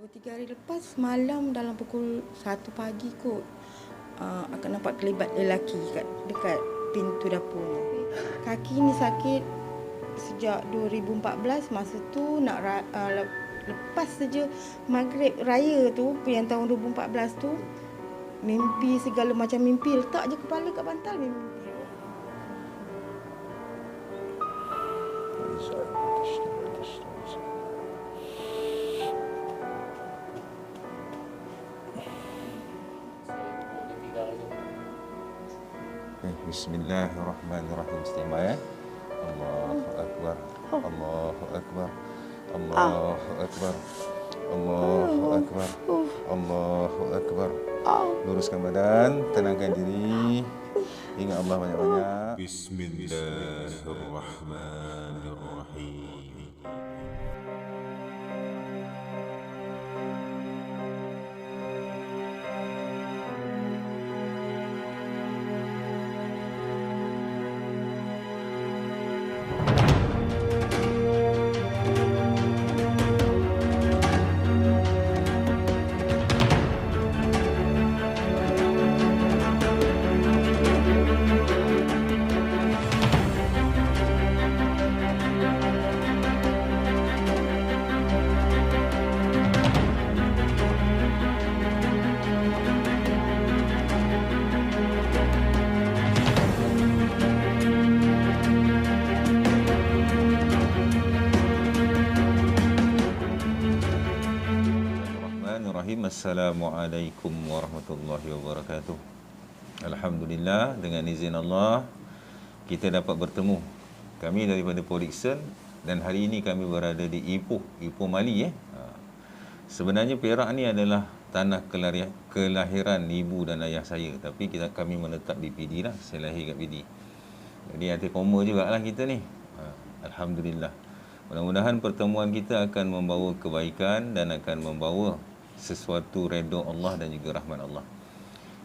2-3 hari lepas malam dalam pukul 1 pagi kot akan nampak kelibat lelaki dekat pintu dapur ni. Kaki ni sakit sejak 2014. Masa tu nak lepas saja Maghrib Raya tu yang tahun 2014 tu, mimpi segala macam mimpi, letak je kepala kat bantal mimpi. Bismillahirrahmanirrahim. Istimewa ya. Allahu Akbar. Allahu Akbar. Allahu Akbar. Allahu Akbar. Allahu Akbar. Luruskan badan, tenangkan diri. Ingat Allah banyak-banyak. Bismillahirrahmanirrahim. Assalamualaikum warahmatullahi wabarakatuh. Alhamdulillah, dengan izin Allah kita dapat bertemu. Kami daripada Polixen dan hari ini kami berada di Ipoh Mali. Sebenarnya Perak ni adalah tanah kelahiran ibu dan ayah saya, tapi kami menetap di PD lah. Saya lahir kat PD. Jadi hati koma jugalah kita ni. Alhamdulillah. Mudah-mudahan pertemuan kita akan membawa kebaikan dan akan membawa sesuatu redha Allah dan juga rahmat Allah.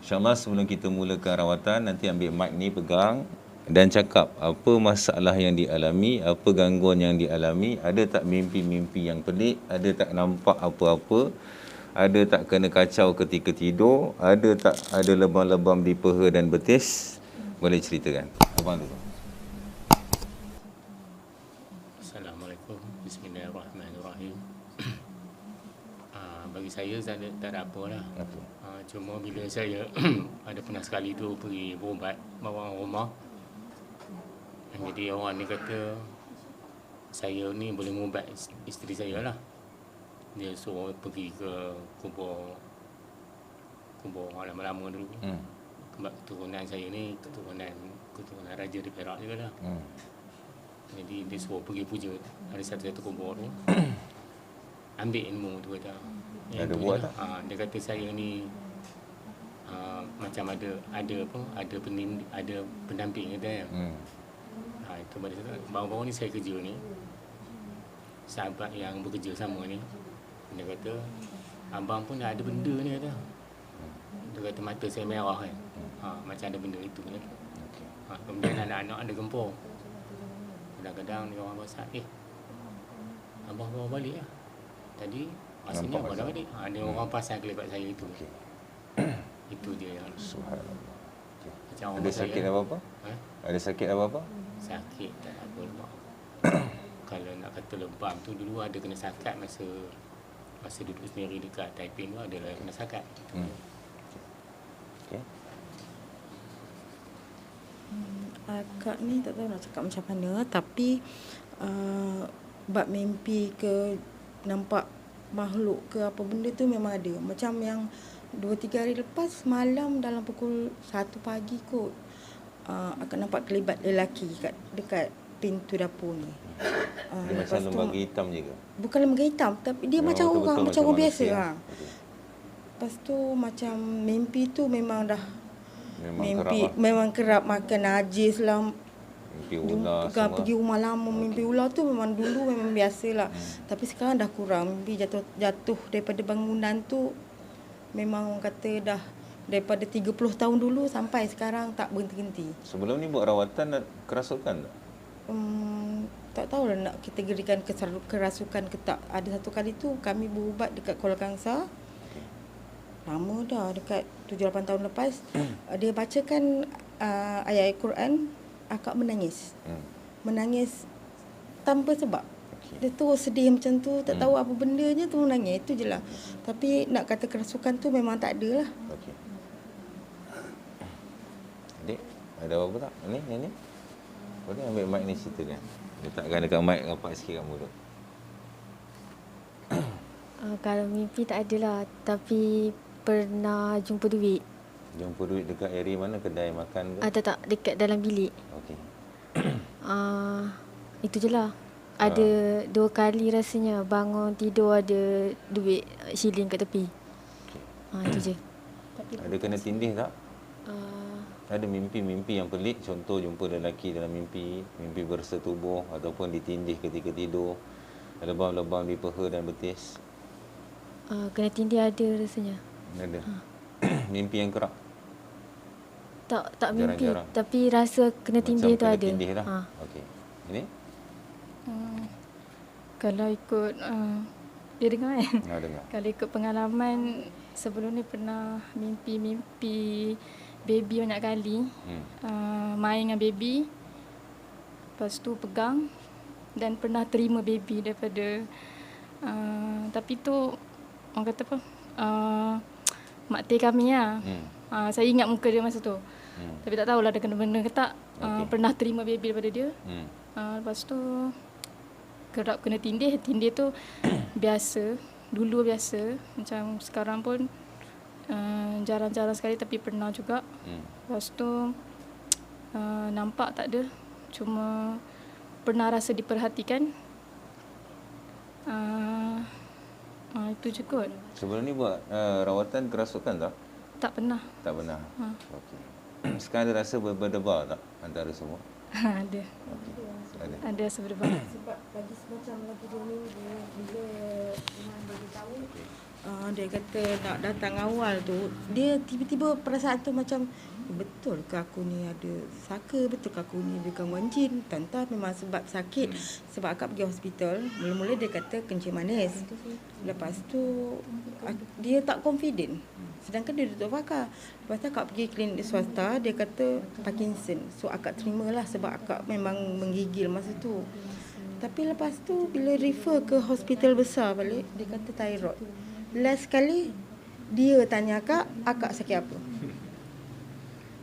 InsyaAllah sebelum kita mulakan rawatan, nanti ambil mic ni, pegang dan cakap apa masalah yang dialami, apa gangguan yang dialami, ada tak mimpi-mimpi yang pelik, ada tak nampak apa-apa, ada tak kena kacau ketika tidur, ada tak ada lebam-lebam di peha dan betis, boleh ceritakan. Abang dulu. Assalamualaikum. Bismillahirrahmanirrahim. Bagi saya tak ada apa lah. Cuma bila saya ada pernah sekali tu pergi berubat bawa rumah, jadi orang ni kata saya ni boleh mengubat isteri saya lah. Dia suruh pergi ke kubur orang lama-lama dulu. Sebab keturunan saya ni keturunan raja di Perak juga lah. Jadi dia suruh pergi puja. Ada satu kubur tu. Ambil ilmu tu kata. Ada buat tak? Dia kata saya ni macam ada pendamping kata ya. Itu pada saya. Baru-baru ni saya kerja ni, sahabat yang bekerja sama ni, dia kata abang pun ada benda ni kata. Dia kata mata saya merah kan. Macam ada benda itu kan. Kemudian anak-anak ada gempur. Kadang-kadang dia orang pasal, abang bawa balik lah. Tadi rasanya abang dah balik. Dia orang pasal kelebat saya itu. Itu dia yang Subhanallah. macam Ada sakit apa-apa? Ada sakit apa-apa? Sakit tak apa lemak. Kalau nak kata lebam tu dulu ada kena sakat masa duduk sendiri dekat Taiping tu ada lah kena sakat. Okay. Akak ni tak tahu nak cakap macam mana, tapi bab mimpi ke nampak makhluk ke apa benda tu memang ada. Macam yang 2-3 hari lepas malam dalam pukul 1 pagi kot akan nampak kelibat lelaki dekat pintu dapur ni. Dia macam lembaga hitam je ke? Bukan lembaga hitam, tapi dia macam orang biasa. Lepas tu macam mimpi tu memang dah memang kerap makan najis lah. Mimpi ular semua. Pergi rumah lama, mimpi ular tu memang dulu memang biasalah. Tapi sekarang dah kurang. Mimpi jatuh daripada bangunan tu memang orang kata dah daripada 30 tahun dulu sampai sekarang tak berhenti-henti. Sebelum ni buat rawatan kerasukan tak? tak tahulah nak kategorikan kerasukan ke tak. Ada satu kali tu kami berubat dekat Kuala Kangsar. Lama dah, dekat 7-8 tahun lepas. Dia bacakan ayat Al-Quran, akak menangis. Menangis tanpa sebab. Dia tu sedih macam tu, tak tahu apa bendanya tu menangis. Itu je lah. Tapi nak kata kerasukan tu memang tak ada lah. Okey. Adik, ada apa tak? Ni. Boleh ambil mic ni cerita dia. Letakkan dekat mic rapat sikit kat mulut. Kalau mimpi tak adalah, tapi pernah jumpa duit. Jumpa duit dekat area mana? Kedai makan ke? Tak, dekat dalam bilik. Okey. Itu je lah. Ada 2 kali rasanya bangun tidur ada duit shilling kat tepi. Itu je. Ada kena tindih tak? Uh, Ada mimpi-mimpi yang pelik, contoh jumpa lelaki dalam mimpi, mimpi bersetubuh ataupun ditindih ketika tidur, lebam-lebam di peha dan betis. Kena tindih ada rasanya. Ada. Mimpi yang kerap. Tak mimpi, Jarang-jarang. tapi rasa kena tindih tu Macam ada. kena tindih lah. Okey. Ini? Kalau ikut dia dengar kan? Dengar. Kalau ikut pengalaman sebelum ni pernah mimpi baby banyak kali. Main dengan baby. Lepas tu pegang dan pernah terima baby daripada tapi tu orang kata apa? Mak teh kami lah. Saya ingat muka dia masa tu. Tapi tak tahulah ada kena benda ke tak. Pernah terima baby daripada dia. Lepas tu kerap kena tindih. Tindih tu biasa. Dulu biasa. Macam sekarang pun jarang-jarang sekali tapi pernah juga. Lepas tu nampak tak ada. Cuma pernah rasa diperhatikan. Itu je kot. Sebelum ni buat rawatan kerasukan tak? Tak pernah. Tak pernah. Okey. Sekarang ada rasa berdebar tak antara semua? Ada. Okey. Ada. Ada seberapa. Sebab lagi semacam lagi 2 minggu bila Tuhan beritahu dia kata nak datang awal tu, dia tiba-tiba perasaan tu macam betul ke aku ni ada saka, betul ke aku ni ada gangguan jin. Tanta memang sebab sakit, sebab akak pergi hospital. Mula-mula dia kata kencing manis. Lepas tu dia tak confident. Sedangkan dia duduk pakar. Lepas tu akak pergi klinik swasta, dia kata Parkinson. So akak terimalah sebab akak memang menggigil masa tu. Tapi lepas tu bila refer ke hospital besar balik, dia kata thyroid. Last sekali dia tanya akak sakit apa?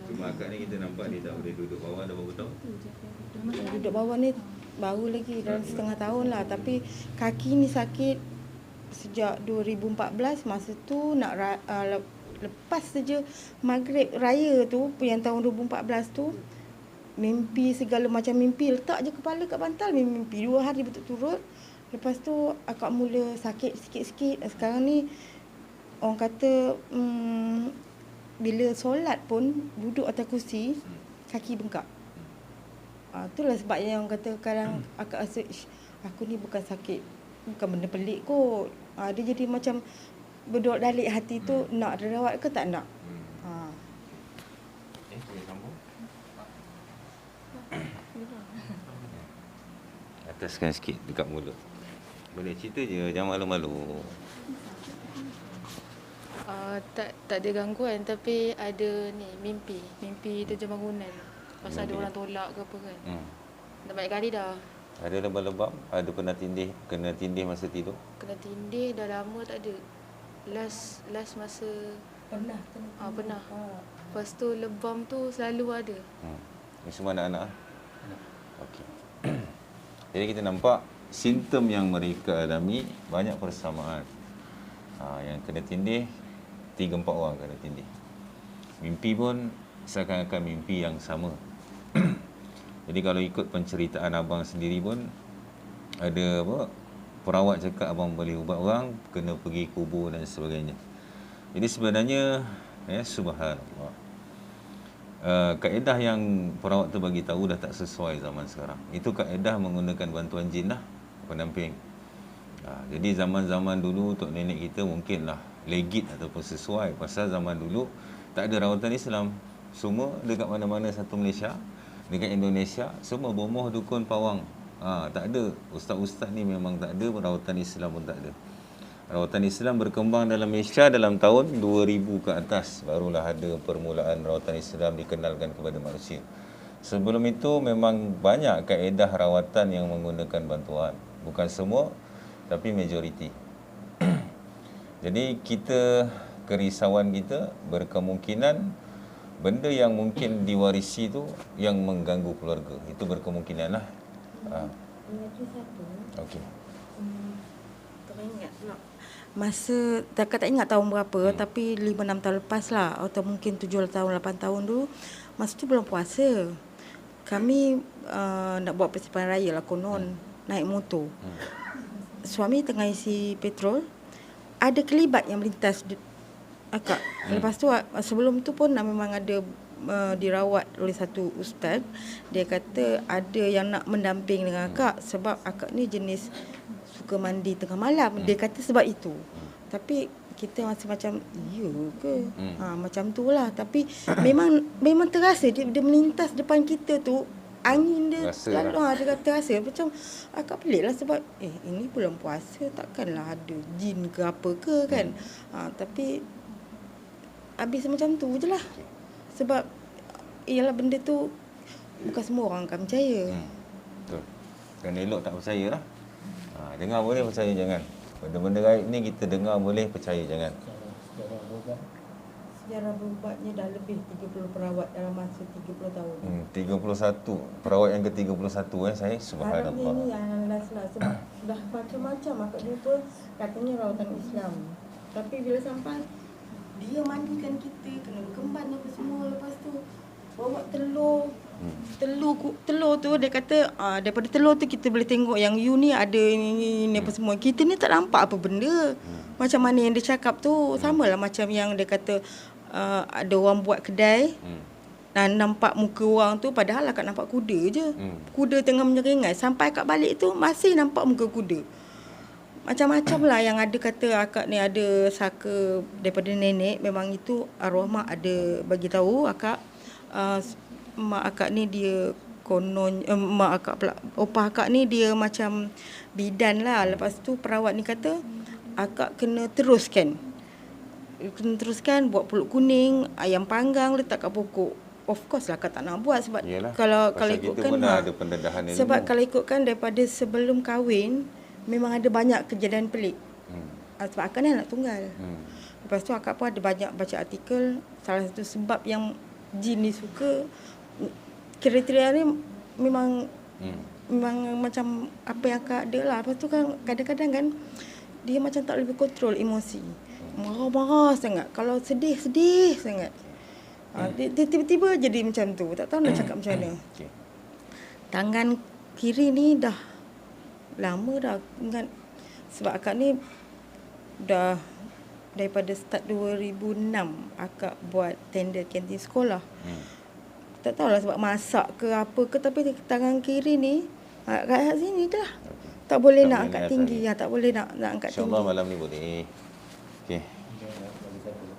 Cuma akak ni kita nampak dia tak boleh duduk bawah dah berapa tahun? Duduk bawah ni baru lagi dalam setengah tahun lah. Tapi kaki ni sakit sejak 2014. Masa tu nak lepas saja Maghrib Raya tu, yang tahun 2014 tu, mimpi segala macam mimpi. Letak je kepala kat bantal, mimpi 2 hari berturut-turut. Lepas tu akak mula sakit sikit-sikit. Sekarang ni orang kata bila solat pun duduk atas kursi, kaki bengkak. Itulah sebabnya orang kata kadang akak rasa aku ni bukan sakit, bukan benda pelik kot. Dia jadi macam berdolak dalik hati tu, nak rawat ke tak nak. Boleh sambung? Ataskan sikit dekat mulut. Boleh cerita je, jangan malu-malu. Tak ada gangguan tapi ada ni mimpi terjun bangunan. Pasal ada orang tolak ke apa kan. Dah banyak kali dah. Ada lebam-lebam? Ada pernah kena tindih masa tidur? Kena tindih dah lama tak ada. Last masa Pernah. pernah. Lepas tu lebam tu selalu ada. Ini semua anak-anak? Okey. Jadi kita nampak simptom yang mereka alami banyak persamaan. Yang kena tindih 3-4 orang kena tindih. Mimpi pun seakan-akan mimpi yang sama. Jadi kalau ikut penceritaan abang sendiri pun ada perawat cakap abang boleh ubat orang, kena pergi kubur dan sebagainya. Jadi sebenarnya subhanallah, kaedah yang perawat tu bagi tahu dah tak sesuai zaman sekarang. Itu kaedah menggunakan bantuan jin lah, pendamping. Jadi zaman-zaman dulu tok nenek kita mungkinlah legit ataupun sesuai. Pasal zaman dulu tak ada rawatan Islam. Semua dekat mana-mana satu Malaysia, dekat Indonesia, semua bomoh, dukun, pawang Tak ada. Ustaz-ustaz ni memang tak ada, rawatan Islam pun tak ada. Rawatan Islam berkembang dalam Malaysia dalam tahun 2000 ke atas. Barulah ada permulaan rawatan Islam dikenalkan kepada manusia. Sebelum itu memang banyak kaedah rawatan yang menggunakan bantuan. Bukan semua, tapi majoriti. Jadi kerisauan kita berkemungkinan benda yang mungkin diwarisi tu yang mengganggu keluarga. Itu berkemungkinan lah. Lagi satu. Okey. Teringat pula. Masa, tak ingat tahun berapa, tapi 5-6 tahun lepas lah. Atau mungkin 7 tahun, 8 tahun dulu. Masa tu belum puasa. Kami nak buat persiapan raya lah konon. Naik motor. Suami tengah isi petrol. Ada kelibat yang melintas akak. Lepas tu sebelum tu pun memang ada dirawat oleh satu ustaz. Dia kata ada yang nak mendamping dengan akak sebab akak ni jenis suka mandi tengah malam. Dia kata sebab itu. Tapi kita masih macam ya ke? Macam tu lah. Tapi memang terasa dia melintas depan kita tu. Angin dia lalu dia kata rasa macam akak pelik lah sebab ini bulan puasa, takkanlah ada jin ke apa ke kan. Tapi habis macam tu je lah. Sebab ialah benda tu bukan semua orang akan percaya. Betul. Kena elok tak percaya lah. Dengar boleh, percaya jangan. Benda-benda gaib ni kita dengar boleh, percaya jangan. Sejarah berubatnya dah lebih 30 perawat dalam masa 30 tahun. 31 perawat yang ke-31 saya, subhanallah. Harapnya ni yang last lah sebab dah macam-macam akak jumpa katanya rawatan Islam. Tapi bila sampai dia mandikan kita, kena berkemban apa semua, lepas tu bawa telur. Telur tu dia kata daripada telur tu kita boleh tengok yang you ni ada ini apa semua. Kita ni tak nampak apa benda. Macam mana yang dia cakap tu samalah macam yang dia kata ada orang buat kedai. Nampak muka orang tu padahal akak nampak kuda je. Kuda tengah menyeringai. Sampai akak balik tu masih nampak muka kuda. Macam-macam lah yang ada kata akak ni ada saka daripada nenek. Memang itu arwah mak ada bagi tahu akak. Mak akak ni dia konon mak akak pula opah akak ni dia macam bidan lah. Lepas tu perawat ni kata akak kena teruskan buat pulut kuning, ayam panggang letak kat pokok. Of course lah akak tak nak buat sebab Yalah, kalau kita ikutkan pun ada pendedahan ilmu. sebab kalau ikutkan daripada sebelum kahwin memang ada banyak kejadian pelik. Sebab akak ni anak tunggal. Lepas tu akak pun ada banyak baca artikel. Salah satu sebab yang jin ni suka, kriteria ni memang macam apa yang akak ada lah. Lepas tu kan kadang-kadang kan dia macam tak boleh kontrol emosi. Marah-marah sangat. Kalau sedih sangat. Dia tiba-tiba jadi macam tu. Tak tahu nak cakap macam mana. Tangan kiri ni dah lama dah ingat. Sebab akak ni dah daripada start 2006 akak buat tender kantin sekolah. Tak tahulah sebab masak ke apa ke, tapi tangan kiri ni kat sini je lah. Tak boleh nak angkat tinggi. Tak boleh nak angkat tinggi. InsyaAllah malam ni boleh. Okey.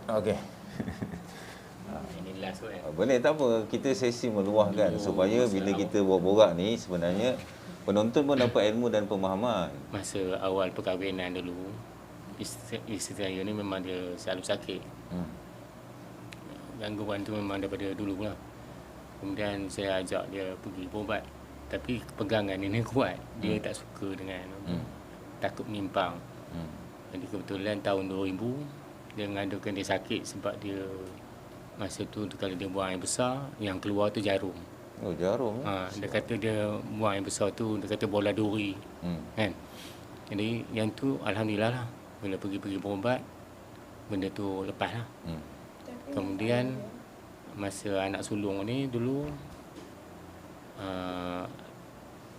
Okey. Ini last kan. Boleh, tak apa. Kita sesi meluahkan supaya bila kita borak ni sebenarnya penonton pun dapat ilmu dan pemahaman. Masa awal perkahwinan dulu, isteri saya ni memang dia selalu sakit. Gangguan tu memang daripada dulu lah. Kemudian saya ajak dia pergi berubat. Tapi pegangan ini kuat. Dia tak suka dengan takut menyimpang. Jadi kebetulan tahun 2000 dia mengadakan dia sakit sebab dia masa tu kalau dia buang air besar, yang keluar tu jarum. Oh, jarum. Dia kata dia buang air besar tu, dia kata bola duri. Kan? Jadi yang tu alhamdulillah lah. Bila pergi berubat, benda tu lepas lah. Kemudian masa anak sulung ni dulu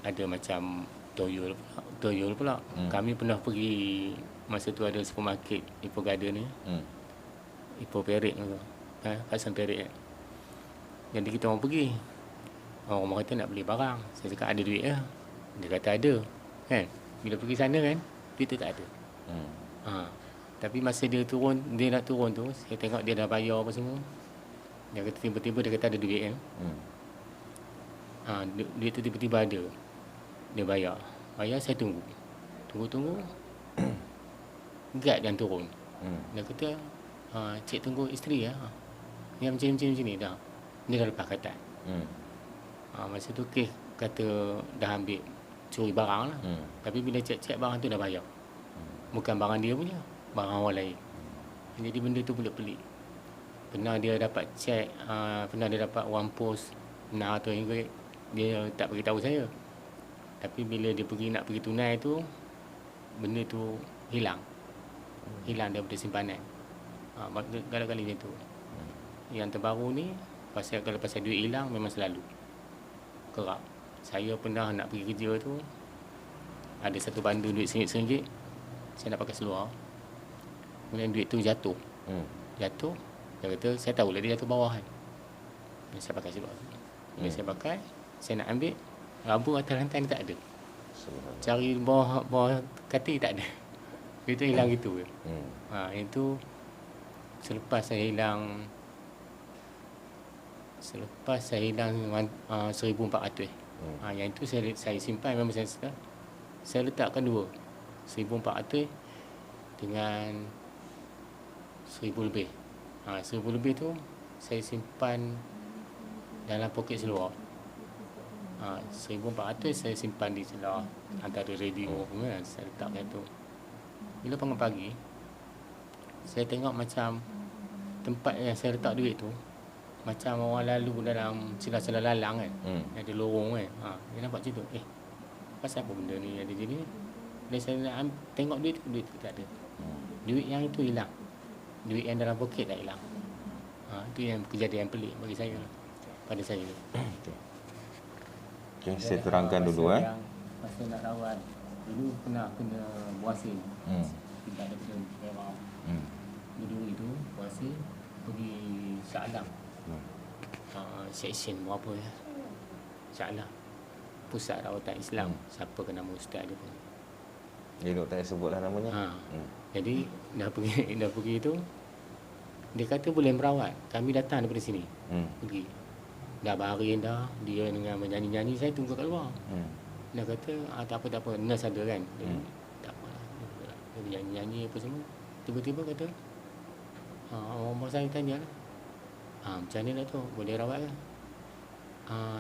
ada macam toyol pula. Kami pernah pergi masa tu ada supermarket Ipoh Garden ni. Ipoh Perik tu. Kawasan Perik. Jadi kita orang pergi. Orang rumah kata nak beli barang. Saya cakap ada duit lah. Dia kata ada. Kan? Bila pergi sana kan, duit tu tak ada. Tapi masa dia nak turun tu, saya tengok dia dah bayar apa semua. Dia kata tiba-tiba dia kata ada duit kan. Duit tu tiba-tiba ada. Dia bayar. Bayar, saya tunggu. Tunggu. Guard yang turun. Dia kata, cik tunggu isteri ya. Dia macam ni dah. Dia dah lepas katak. Masa tu kes kata dah ambil curi barang lah. Tapi bila cek barang tu dah bayar. Bukan barang dia punya, barang orang lain. Jadi benda tu pelik-pelik. Pernah dia dapat cek, pernah dia dapat wang pos RM600, dia tak beritahu saya. Tapi bila dia nak pergi tunai tu, benda tu hilang daripada simpanan. Kali-kali macam tu. Yang terbaru ni, kalau pasal duit hilang, memang selalu kerap. Saya pernah nak pergi kerja tu, ada satu bandu duit RM1, saya nak pakai seluar. Kemudian duit tu jatuh. Dia kata, saya tahu lah dia jatuh bawah kan. Saya pakai seluar. Bila saya pakai, saya nak ambil, rabu atas rantai tak ada. Cari bawah katil tak ada. Itu hilang gitu. Itu selepas saya hilang RM1,400. Yang itu saya simpan, memang saya letakkan dua. RM1,400 dengan RM1,000 lebih. RM1,000 lebih tu saya simpan dalam poket seluar. RM1,400 saya simpan di seluar antara radio. Saya letak kat tu. Bila pagi-pagi, saya tengok macam tempat yang saya letak duit tu macam orang lalu dalam celah-celah lalang kan. Ada lorong kan. Dia nampak macam tu. Pasal apa benda ni ada jadi ni? Bila saya nak tengok duit tu tak ada. Duit yang itu hilang. Duit yang dalam poket dah hilang. Itu yang kejadian pelik bagi saya lah. Pada saya. Okey, saya terangkan dulu Masa nak rawat, dulu pernah kena buasir. Tidak ada kena merah. Dulu itu buasir pergi Shah Alam. Seksyen berapa ya? Shah Alam. Pusat Rawatan Islam. Siapa ke nama ustaz dia pun. Dia tak payah sebutlah namanya. Jadi dah pergi tu, dia kata boleh merawat. Kami datang daripada sini. Pergi. Dah baring dah, dia dengan menyanyi-nyanyi, saya tunggu kat luar. Dia kata, tak apa, nurse ada kan. Tak apa lah. Dia menyanyi-nyanyi apa semua. Tiba-tiba kata, orang saya tanya lah, macam mana tu, boleh rawat ke?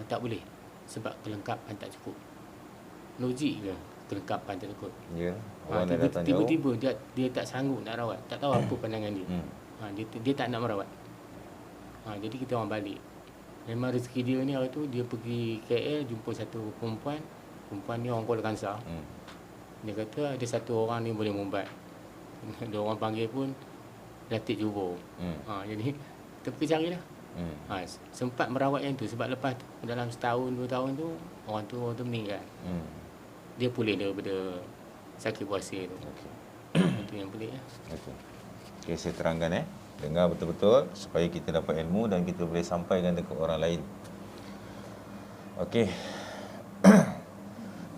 Tak boleh, sebab kelengkapan tak cukup. Logik ke kelengkapan tak cukup? Ya. Tiba-tiba dia tak sanggup nak rawat. Tak tahu apa pandangan dia. Dia tak nak merawat. Jadi kita orang balik. Memang rezeki dia ni hari tu, dia pergi KL jumpa satu perempuan. Perempuan ni orang Kuala Kangsar. Dia kata ada satu orang ni boleh mumbat. Dia orang panggil pun Datuk Jubur. Jadi kita pergi carilah. Sempat merawat yang tu sebab lepas tu, dalam setahun 2 tahun tu orang tu meninggal. Dia pulih daripada sakit puasa tu. Itu yang pelik lah. Okey, saya terangkan dengar betul-betul supaya kita dapat ilmu dan kita boleh sampaikan dekat orang lain. Okey.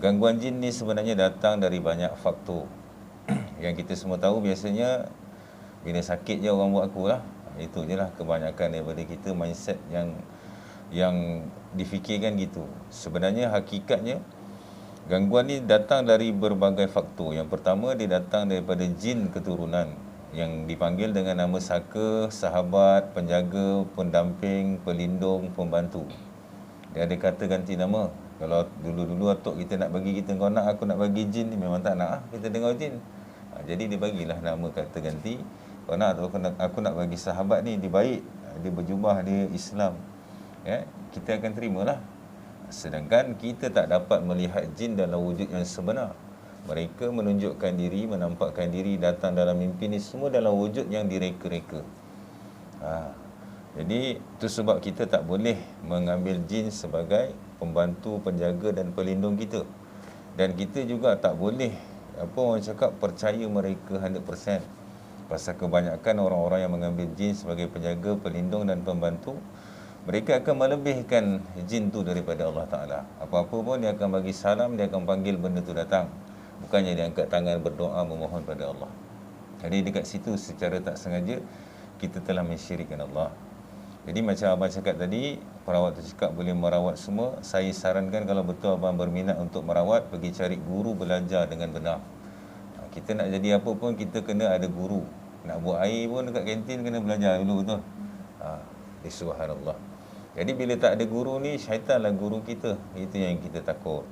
Gangguan jin ni sebenarnya datang dari banyak faktor. Yang kita semua tahu biasanya bila sakit je orang buat aku lah. Itu je lah kebanyakan daripada kita mindset yang difikirkan gitu. Sebenarnya hakikatnya gangguan ni datang dari berbagai faktor. Yang pertama dia datang daripada jin keturunan yang dipanggil dengan nama saka, sahabat, penjaga, pendamping, pelindung, pembantu. Dia ada kata ganti nama. Kalau dulu-dulu atuk kita nak bagi kita, kau nak aku nak bagi jin ni, memang tak nak kita dengar jin. Jadi dia bagilah nama kata ganti. Kau nak aku nak bagi sahabat ni, dia baik, dia berjubah, dia Islam. Kita akan terimalah. Sedangkan kita tak dapat melihat jin dalam wujud yang sebenar. Mereka menunjukkan diri, menampakkan diri, datang dalam mimpi ni semua dalam wujud yang direka-reka. Jadi itu sebab kita tak boleh mengambil jin sebagai pembantu, penjaga dan pelindung kita. Dan kita juga tak boleh orang cakap percaya mereka 100%. Pasal kebanyakan orang-orang yang mengambil jin sebagai penjaga, pelindung dan pembantu, mereka akan melebihkan jin tu daripada Allah Ta'ala. Apa-apa pun dia akan bagi salam, dia akan panggil benda tu datang. Bukannya dia angkat tangan berdoa memohon pada Allah. Jadi dekat situ secara tak sengaja kita telah mensyirikkan Allah. Jadi macam abang cakap tadi, perawat tu cakap boleh merawat semua. Saya sarankan kalau betul abang berminat untuk merawat, pergi cari guru belajar dengan benar. Kita nak jadi apa pun, kita kena ada guru. Nak buat air pun dekat kantin kena belajar dulu, betul? Subhanallah. Jadi bila tak ada guru ni, syaitanlah guru kita. Itu yang kita takut.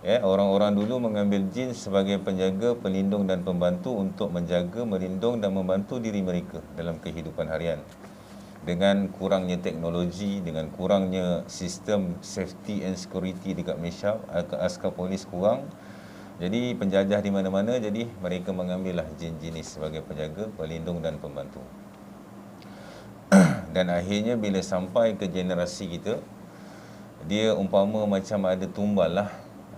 Orang-orang dulu mengambil jin sebagai penjaga, pelindung dan pembantu untuk menjaga, melindung dan membantu diri mereka dalam kehidupan harian. Dengan kurangnya teknologi, dengan kurangnya sistem safety and security dekat Malaysia, askar polis kurang, jadi penjajah di mana-mana, jadi mereka mengambillah jin-jin ini sebagai penjaga, pelindung dan pembantu. Dan akhirnya bila sampai ke generasi kita, dia umpama macam ada tumbal lah.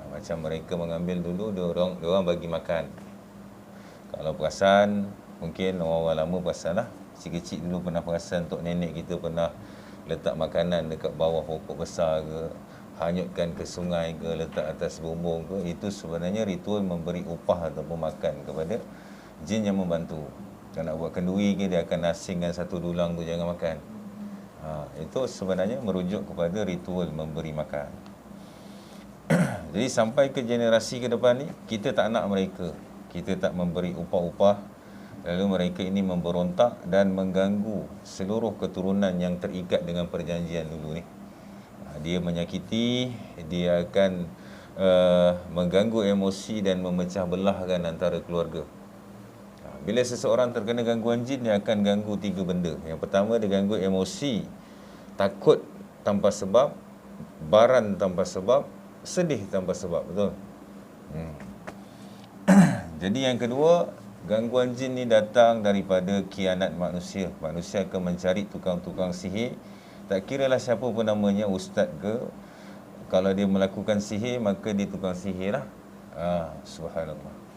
Macam mereka mengambil dulu, dia orang bagi makan. Kalau perasan, mungkin orang lama perasan lah. Kecil-kecil dulu pernah perasan tok nenek kita pernah letak makanan dekat bawah pokok besar ke, hanyutkan ke sungai ke, letak atas bumbung ke. Itu sebenarnya ritual memberi upah ataupun makan kepada jin yang membantu. Kalau nak buat kenduri ke, dia akan asingkan satu dulang tu, jangan makan. Itu sebenarnya merujuk kepada ritual memberi makan. Jadi sampai ke generasi ke depan ni, kita tak nak mereka. Kita tak memberi upah-upah. Lalu mereka ini memberontak dan mengganggu seluruh keturunan yang terikat dengan perjanjian dulu ni. Dia menyakiti, dia akan mengganggu emosi dan memecah belahkan antara keluarga. Bila seseorang terkena gangguan jin, dia akan ganggu 3 benda. Yang pertama, dia ganggu emosi, takut tanpa sebab, baran tanpa sebab, sedih tanpa sebab, betul? Jadi yang kedua, gangguan jin ni datang daripada khianat manusia. Manusia akan mencari tukang-tukang sihir. Tak kiralah siapa pun namanya, ustaz ke. Kalau dia melakukan sihir, maka dia tukang sihir lah. Subhanallah.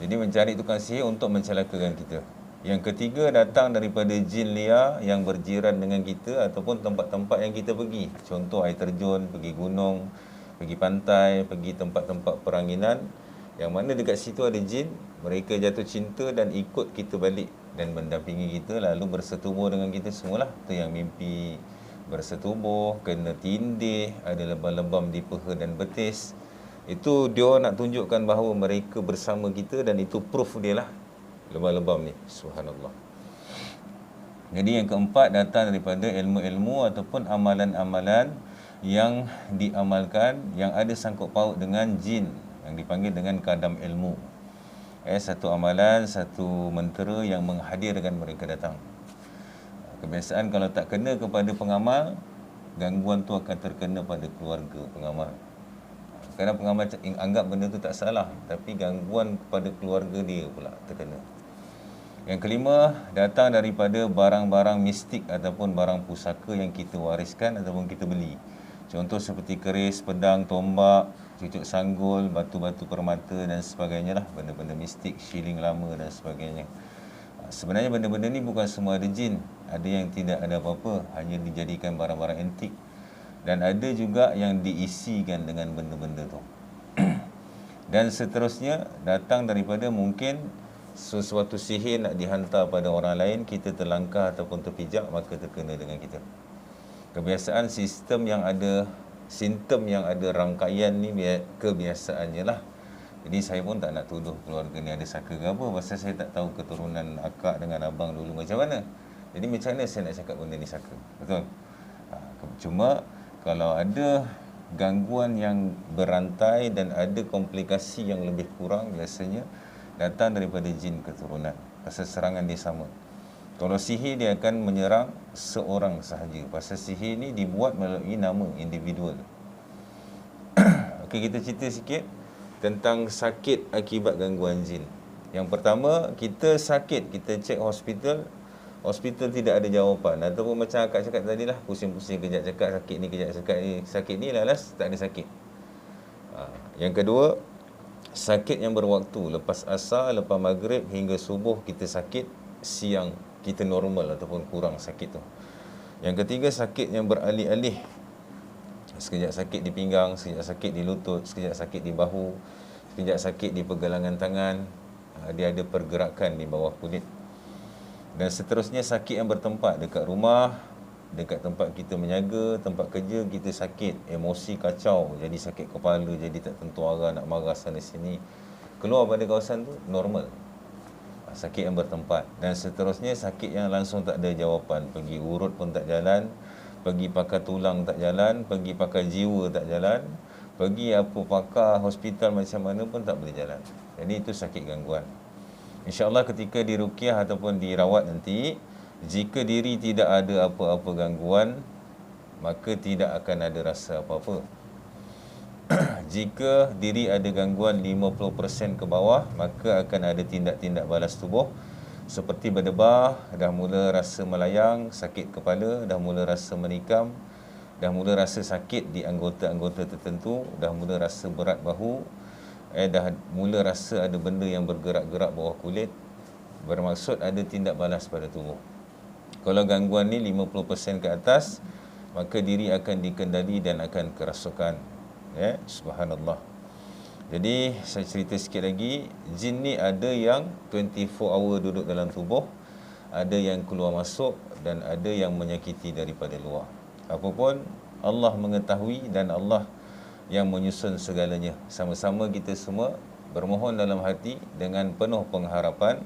Jadi mencari tukang sihir untuk mencelakakan kita. Yang ketiga, datang daripada jin liar yang berjiran dengan kita ataupun tempat-tempat yang kita pergi. Contoh air terjun, pergi gunung, pergi pantai, pergi tempat-tempat peranginan. Yang mana dekat situ ada jin, mereka jatuh cinta dan ikut kita balik dan mendampingi kita, lalu bersetubuh dengan kita semualah. Itu yang mimpi bersetubuh, kena tindih, ada lebam-lebam di peha dan betis. Itu dia nak tunjukkan bahawa mereka bersama kita dan itu proof dia lah, lebam-lebam ni. Subhanallah. Jadi yang keempat, datang daripada ilmu-ilmu ataupun amalan-amalan yang diamalkan yang ada sangkut paut dengan jin, yang dipanggil dengan kadam ilmu. Satu amalan, satu mentera yang menghadirkan mereka datang. Kebiasaan kalau tak kena kepada pengamal, gangguan tu akan terkena pada keluarga pengamal. Kerana pengamal anggap benda tu tak salah, tapi gangguan kepada keluarga dia pula terkena. Yang kelima, datang daripada barang-barang mistik ataupun barang pusaka yang kita wariskan ataupun kita beli. Contoh seperti keris, pedang, tombak, cucuk sanggul, batu-batu permata dan sebagainya lah. Benda-benda mistik, shilling lama dan sebagainya. Sebenarnya benda-benda ni bukan semua ada jin. Ada yang tidak ada apa-apa, hanya dijadikan barang-barang antik. Dan ada juga yang diisikan dengan benda-benda tu. Dan seterusnya, datang daripada mungkin sesuatu sihir nak dihantar pada orang lain, kita terlangkah ataupun terpijak, maka terkena dengan kita. Kebiasaan sistem yang ada, simptom yang ada rangkaian ni kebiasaannya lah. Jadi saya pun tak nak tuduh keluarga ni ada saka ke apa, pasal saya tak tahu keturunan akak dengan abang dulu macam mana. Jadi macam mana saya nak cakap benda ni saka, betul? Cuma kalau ada gangguan yang berantai dan ada komplikasi yang lebih kurang, biasanya datang daripada jin keturunan. Pasal serangan dia sama. Kalau sihir, dia akan menyerang seorang sahaja. Pasal sihir ni dibuat melalui nama individual. Okey, kita cerita sikit tentang sakit akibat gangguan jin. Yang pertama, kita sakit, kita cek hospital, hospital tidak ada jawapan. Ataupun macam akak cakap tadi lah, pusing-pusing kejap cakap sakit ni, kejap cakap ni, sakit ni, lalas tak ada sakit. Yang kedua, sakit yang berwaktu. Lepas asar, lepas maghrib hingga subuh kita sakit, siang kita normal ataupun kurang sakit tu. Yang ketiga, sakit yang beralih-alih. Sekejap sakit di pinggang, sekejap sakit di lutut, sekejap sakit di bahu, sekejap sakit di pergelangan tangan. Dia ada pergerakan di bawah kulit. Dan seterusnya sakit yang bertempat dekat rumah, dekat tempat kita menjaga, tempat kerja kita sakit, emosi kacau, jadi sakit kepala, jadi tak tentu arah, nak marah sana sini. Keluar pada kawasan tu normal. Sakit yang bertempat. Dan seterusnya sakit yang langsung tak ada jawapan, pergi urut pun tak jalan, pergi pakar tulang tak jalan, pergi pakar jiwa tak jalan, pergi apa pakar hospital macam mana pun tak boleh jalan. Jadi itu sakit gangguan. InsyaAllah ketika diruqyah ataupun dirawat nanti, jika diri tidak ada apa-apa gangguan, maka tidak akan ada rasa apa-apa. Jika diri ada gangguan 50% ke bawah, maka akan ada tindak-tindak balas tubuh seperti berdebah, dah mula rasa melayang, sakit kepala, dah mula rasa menikam, dah mula rasa sakit di anggota-anggota tertentu, dah mula rasa berat bahu, dah mula rasa ada benda yang bergerak-gerak bawah kulit, bermaksud ada tindak balas pada tubuh. Kalau gangguan ni 50% ke atas, maka diri akan dikendali dan akan kerasukan. Ya, subhanallah. Jadi saya cerita sikit lagi, jin ni ada yang 24 hour duduk dalam tubuh, ada yang keluar masuk dan ada yang menyakiti daripada luar. Apapun Allah mengetahui dan Allah yang menyusun segalanya. Sama-sama kita semua bermohon dalam hati dengan penuh pengharapan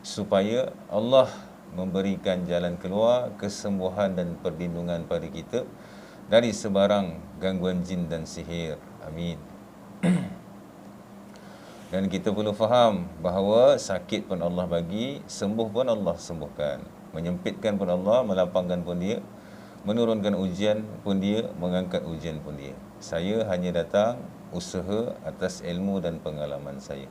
supaya Allah memberikan jalan keluar, kesembuhan dan perlindungan pada kita dari sebarang gangguan jin dan sihir. Amin. Dan kita perlu faham bahawa sakit pun Allah bagi, sembuh pun Allah sembuhkan. Menyempitkan pun Allah, melapangkan pun Dia, menurunkan ujian pun Dia, mengangkat ujian pun Dia. Saya hanya datang usaha atas ilmu dan pengalaman saya.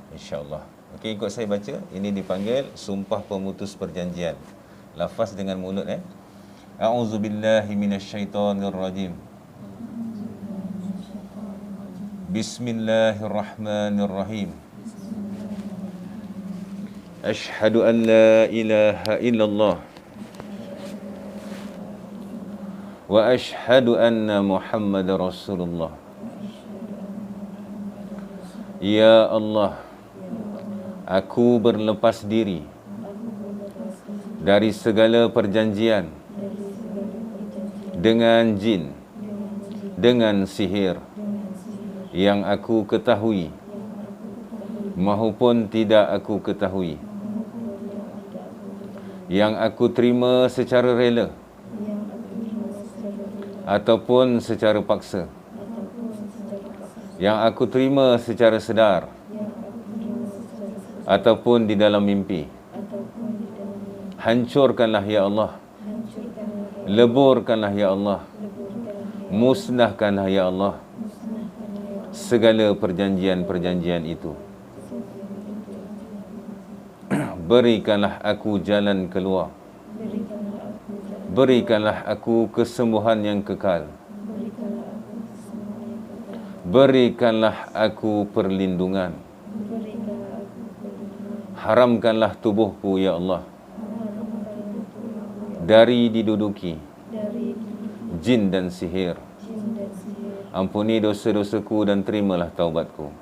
InsyaAllah. Okey, ikut saya baca. Ini dipanggil sumpah pemutus perjanjian. Lafaz dengan mulut A'udzubillahi minasyaitonirrajim. Bismillahirrahmanirrahim. Asyhadu an la ilaha illallah wa asyhadu anna Muhammadar Rasulullah. Ya Allah, aku berlepas diri dari segala perjanjian dengan jin, dengan sihir yang aku ketahui maupun tidak aku ketahui, yang aku terima secara rela ataupun secara paksa, yang aku terima secara sedar ataupun di dalam mimpi. Hancurkanlah ya Allah, leburkanlah ya Allah, musnahkanlah ya Allah segala perjanjian-perjanjian itu. Berikanlah aku jalan keluar, berikanlah aku kesembuhan yang kekal, berikanlah aku perlindungan, haramkanlah tubuhku ya Allah dari diduduki jin dan sihir. Ampuni dosa-dosaku dan terimalah taubatku.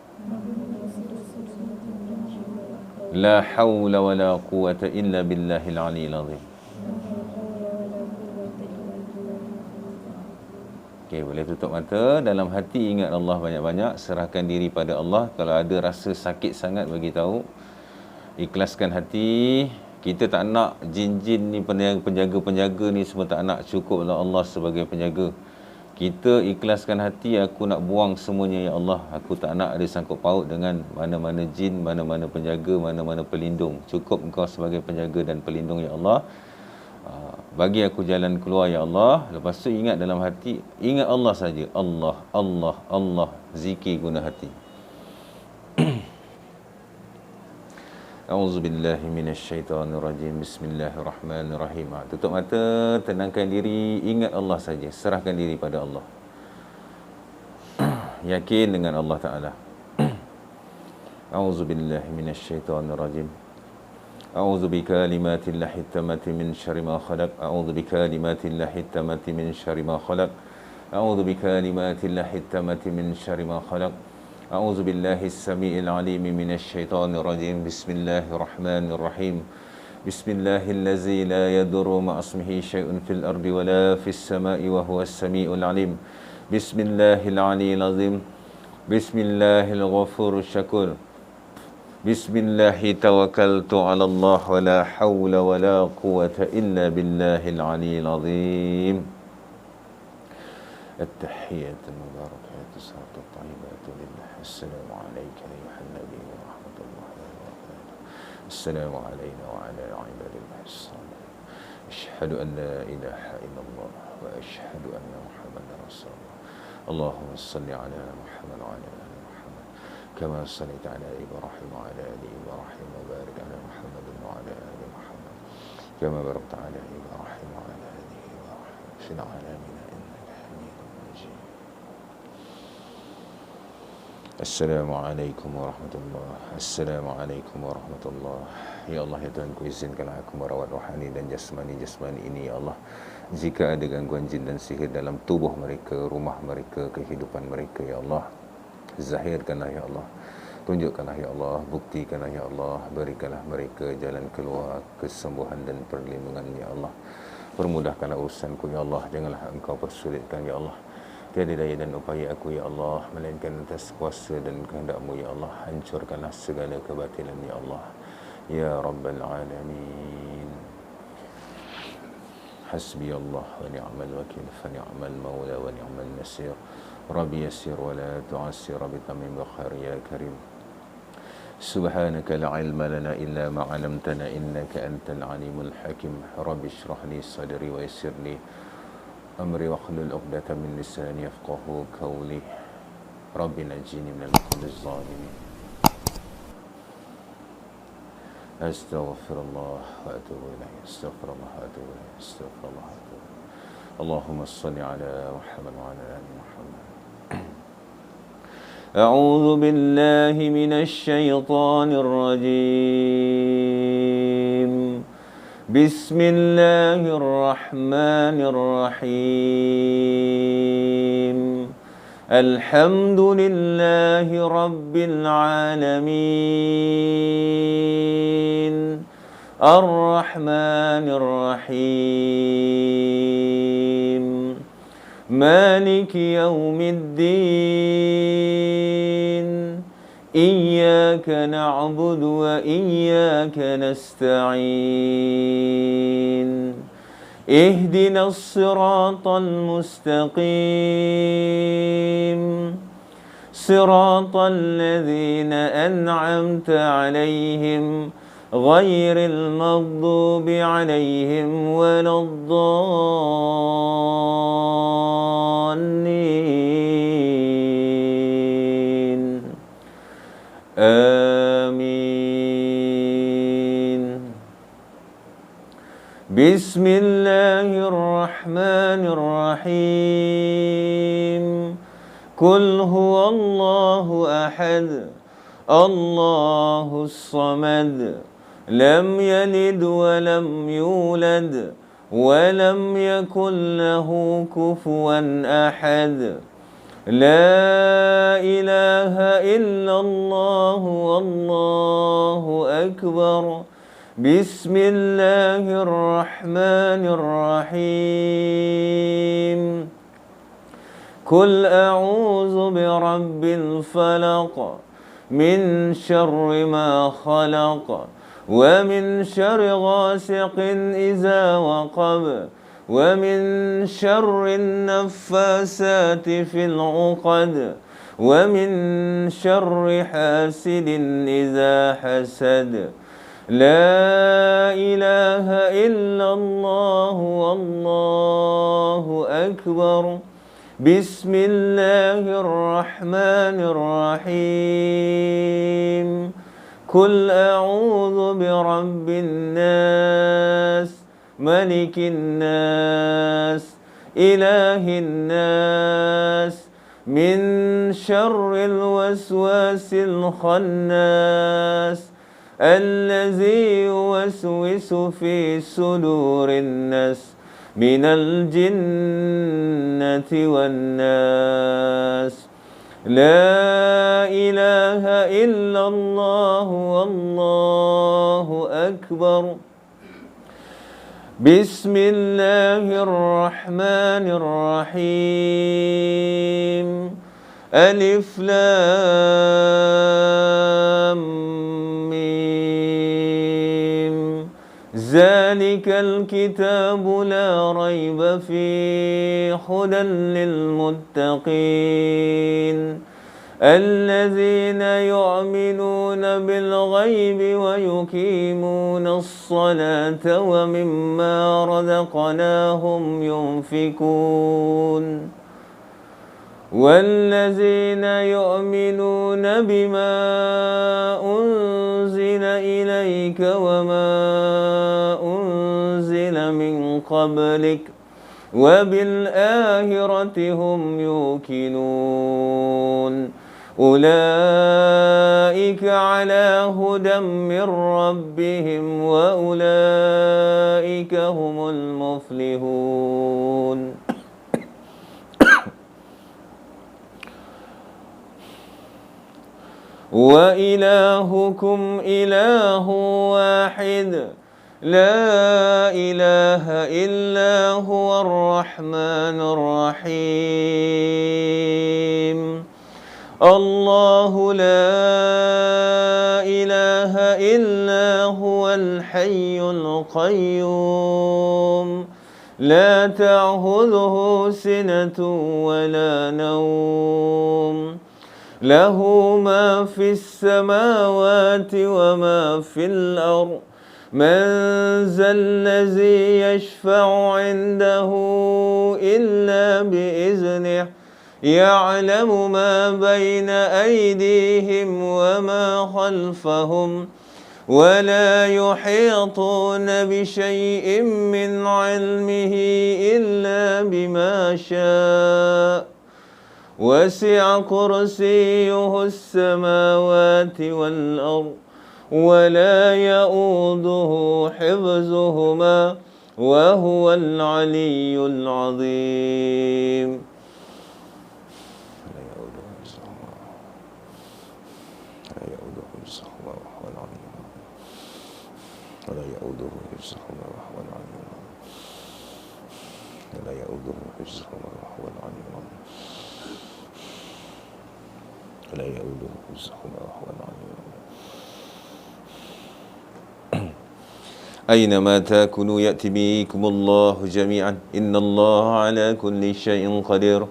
La hawla wa la quwata illa billahil aliyil azim. Okey, boleh tutup mata. Dalam hati ingat Allah banyak-banyak. Serahkan diri pada Allah. Kalau ada rasa sakit sangat, bagi tahu. Ikhlaskan hati. Kita tak nak jin-jin ni, penjaga-penjaga ni semua tak nak. Cukuplah Allah sebagai penjaga. Kita ikhlaskan hati, aku nak buang semuanya ya Allah. Aku tak nak ada sangkut paut dengan mana-mana jin, mana-mana penjaga, mana-mana pelindung. Cukup Engkau sebagai penjaga dan pelindung ya Allah. Bagi aku jalan keluar ya Allah. Lepas tu ingat dalam hati, ingat Allah saja. Allah, Allah, Allah. Zikir guna hati. A'udzubillahi minasyaitonirrajim. Bismillahirrahmanirrahim. Tutup mata, tenangkan diri, ingat Allah saja. Serahkan diri pada Allah. Yakin dengan Allah Ta'ala. A'udzubillahi minasyaitonirrajim. A'udzu bikalimatillahi tammati min syarri ma khalaq. A'udzu bikalimatillahi tammati min syarri ma khalaq. A'udzu bikalimatillahi tammati min syarri ma khalaq. A'udzu billahi as-sami'il 'alim minasy syaithanir rajim. Bismillahirrahmanirrahim. Bismillahirrahmanirrahim. La yadurru ma ismihi syai'un fil ardi wala fis sama'i wa huwas samiul alim. Bismillahirrahmanirrahim. Bismillahirghafurur syakur. Bismillahi tawakkaltu 'ala Allah wa la haula wa la quwwata illa billahil 'aliyyil 'azim. At-tahiyyatu mubarakatuh salatu thayyibatu lillah. Assalamu alayka ayyuhan nabiy wa rahmatullahi wa barakatuh. Assalamu alayna wa ala ibadillah as-salihin. Asyhadu an la ilaha illallah wa asyhadu anna Muhammadar rasulullah. Allahumma shalli ala Muhammad wa ala ali Muhammad kama shallaita ala Ibrahim wa ala ali Ibrahim wa barik ala Muhammad wa ala ali Muhammad kama barakta ala Ibrahim wa ala ali Ibrahim fil alamin. Assalamualaikum warahmatullahi. Assalamualaikum warahmatullahi. Ya Allah, ya Tuhan, ku izinkanlah aku merawat rohani dan jasmani ini, ya Allah. Jika ada gangguan jin dan sihir dalam tubuh mereka, rumah mereka, kehidupan mereka, ya Allah, zahirkanlah ya Allah. Tunjukkanlah ya Allah, buktikanlah ya Allah, berikanlah mereka jalan keluar, kesembuhan dan perlindungan ya Allah. Permudahkanlah urusanku ya Allah, janganlah Engkau persulitkan ya Allah. Tiada daya dan upaya aku ya Allah, melainkan atas kuasa dan kehendak-Mu ya Allah. Hancurkanlah segala kebatilan ya Allah, ya Rabbal Alamin. Hasbi Allah wa ni'mal wakil, fa ni'mal mawla wa ni'mal nasir. Rabbi yassir wa la tu'assir, bi tamim khair ya karim. Subhanaka la ilma lana illa ma 'allamtana innaka antal alimul hakim. Rabbi shrah li sadri wa yassir li amri wahlul 'uqdatam min lisani yafqahu qawli. Rabbi najini minal qawliz zalimin. Astaghfirullah wa atubu ilaih. Astaghfirullah wa atubu ilaih. Astaghfirullah wa atubu ilaih. Allahumma salli ala Muhammad wa ala ali Muhammad. A'udzu billahi minasy syaithanir rajim. Bismillahirrahmanirrahim. Alhamdulillahi rabbil alamin. Ar-Rahmanir Rahim. Maliki yaumiddin. Iyyaka na'budu wa iyyaka nasta'in. Ihdinas siratal mustaqim. Siratal ladzina an'amta 'alaihim ghairil maghdubi 'alaihim waladdallin. Amin. Bismillahirrahmanirrahim. Qul huwallahu ahad. Allahus samad. Lam yalid wa lam yulad wa lam yakul lahu kufuwan ahad. La ilaha illallah wallahu akbar. Bismillahirrahmanirrahim. Qul a'udzu birabbil falaq min syarri ma khalaq wa min syarri ghasiqin idza waqab wa min syarri naffasati fil 'uqad wa min syarri hasidin idza hasad. La ilaha illallah wallahu akbar. Bismillahirrahmanirrahim. Qul a'udzu birabbin nas, malikin nas, ilahin nas, min syarril waswasil khannas, allazi yuwaswisu fi sudurin nas, minal jinnati wan nas. La ilaha illallah wallahu akbar. Bismillahirrahmanirrahim. Alif Lam Mim. Zalikal kitabu la raiba fihi hudan lil muttaqin. الذين يؤمنون بالغيب ويقيمون الصلاة ومما رزقناهم ينفقون والذين يؤمنون بما أنزل إليك وما أنزل من قبلك وبالآخرة هم يوقنون أولئك على هدى من ربهم وأولئك هم المفلحون. وإلهكم إله واحد لا إله إلا هو الرحمن الرحيم. الله لا إله إلا هو الحي القيوم لا تأخذه سنة ولا نوم له ما في السماوات وما في الأرض من ذا الذي يشفع عنده إلا بإذنه يعلم ما بين أيديهم وما خلفهم ولا يحيطون بشيء من علمه إلا بما شاء وسع كرسيه السماوات والأرض ولا يؤوده حفظهما وهو العلي العظيم. ولا يؤوده حفظهما وهو العلي العظيم. ولا يؤوده حفظهما وهو العلي العظيم. ولا يؤوده حفظهما وهو العلي العظيم. أينما تكونوا يأتي بكم الله جميعا إن الله على كل شيء قدير.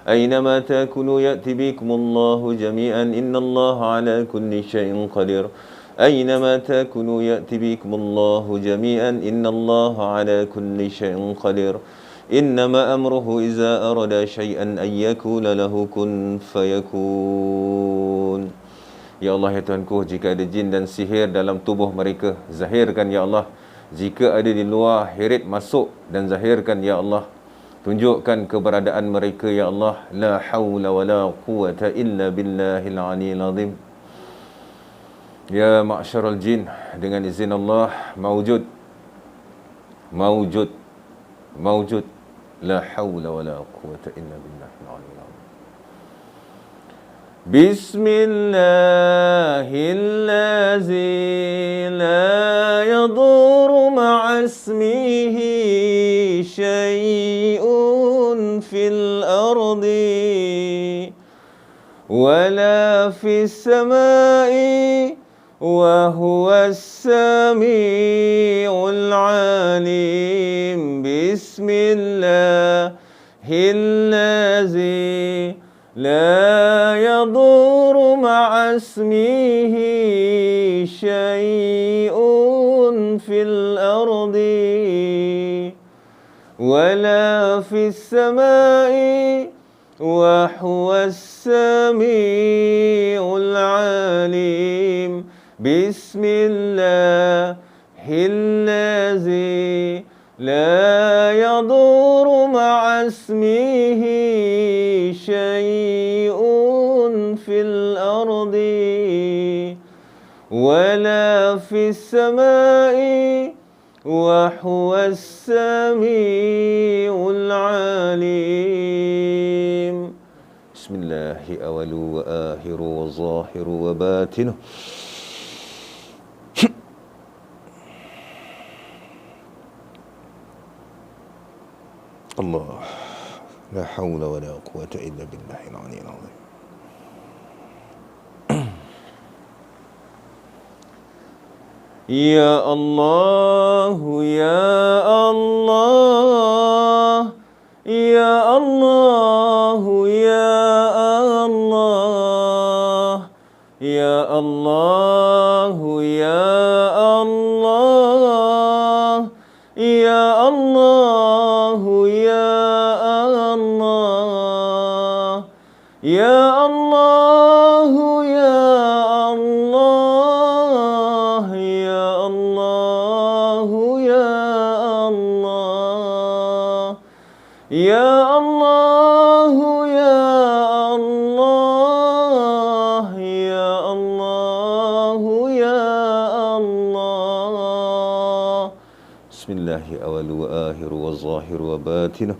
أينما تكونوا يأتي بكم الله جميعا إن الله على كل شيء قدير. أينما تكونوا يأتي بكم الله جميعا إن الله على كل شيء قدير. إنما أمره إذا أراد شيئا أن يقول له كن فيكون. Ya Allah, ya Tuhanku, jika ada jin dan sihir dalam tubuh mereka, zahirkan ya Allah. Jika ada di luar, hirit masuk dan zahirkan ya Allah. Tunjukkan keberadaan mereka ya Allah. La hawla wa la quwata illa billahil aliyil azim. Ya ma'syaral jin, dengan izin Allah, mawujud. La hawla wa la quwata illa billahil aliyil azim. Bismillahirrahmanirrahim. La yadurru ma'asmihi syai'un fil ardi wala fis samai wa huwas sami'ul alim. Bismillahirrahmanirrahim. لا يضر مع اسمه شيء في الأرض ولا في السماء وهو السميع العليم. بسم الله الذي لا يضر مع اسمه شيء في الأرض ولا في السماء وهو السميع العليم. بسم الله أول وآخر وظاهر وباطنه. الله لا حول ولا قوة إلا بالله العلي العظيم. يا الله يا الله يا الله يا الله يا الله يا الله يا الله يا الله يا الله يا الله يا الله يا الله يا الله يا الله يا الله يا الله. بسم الله أول وآخر وظاهر وباطنه.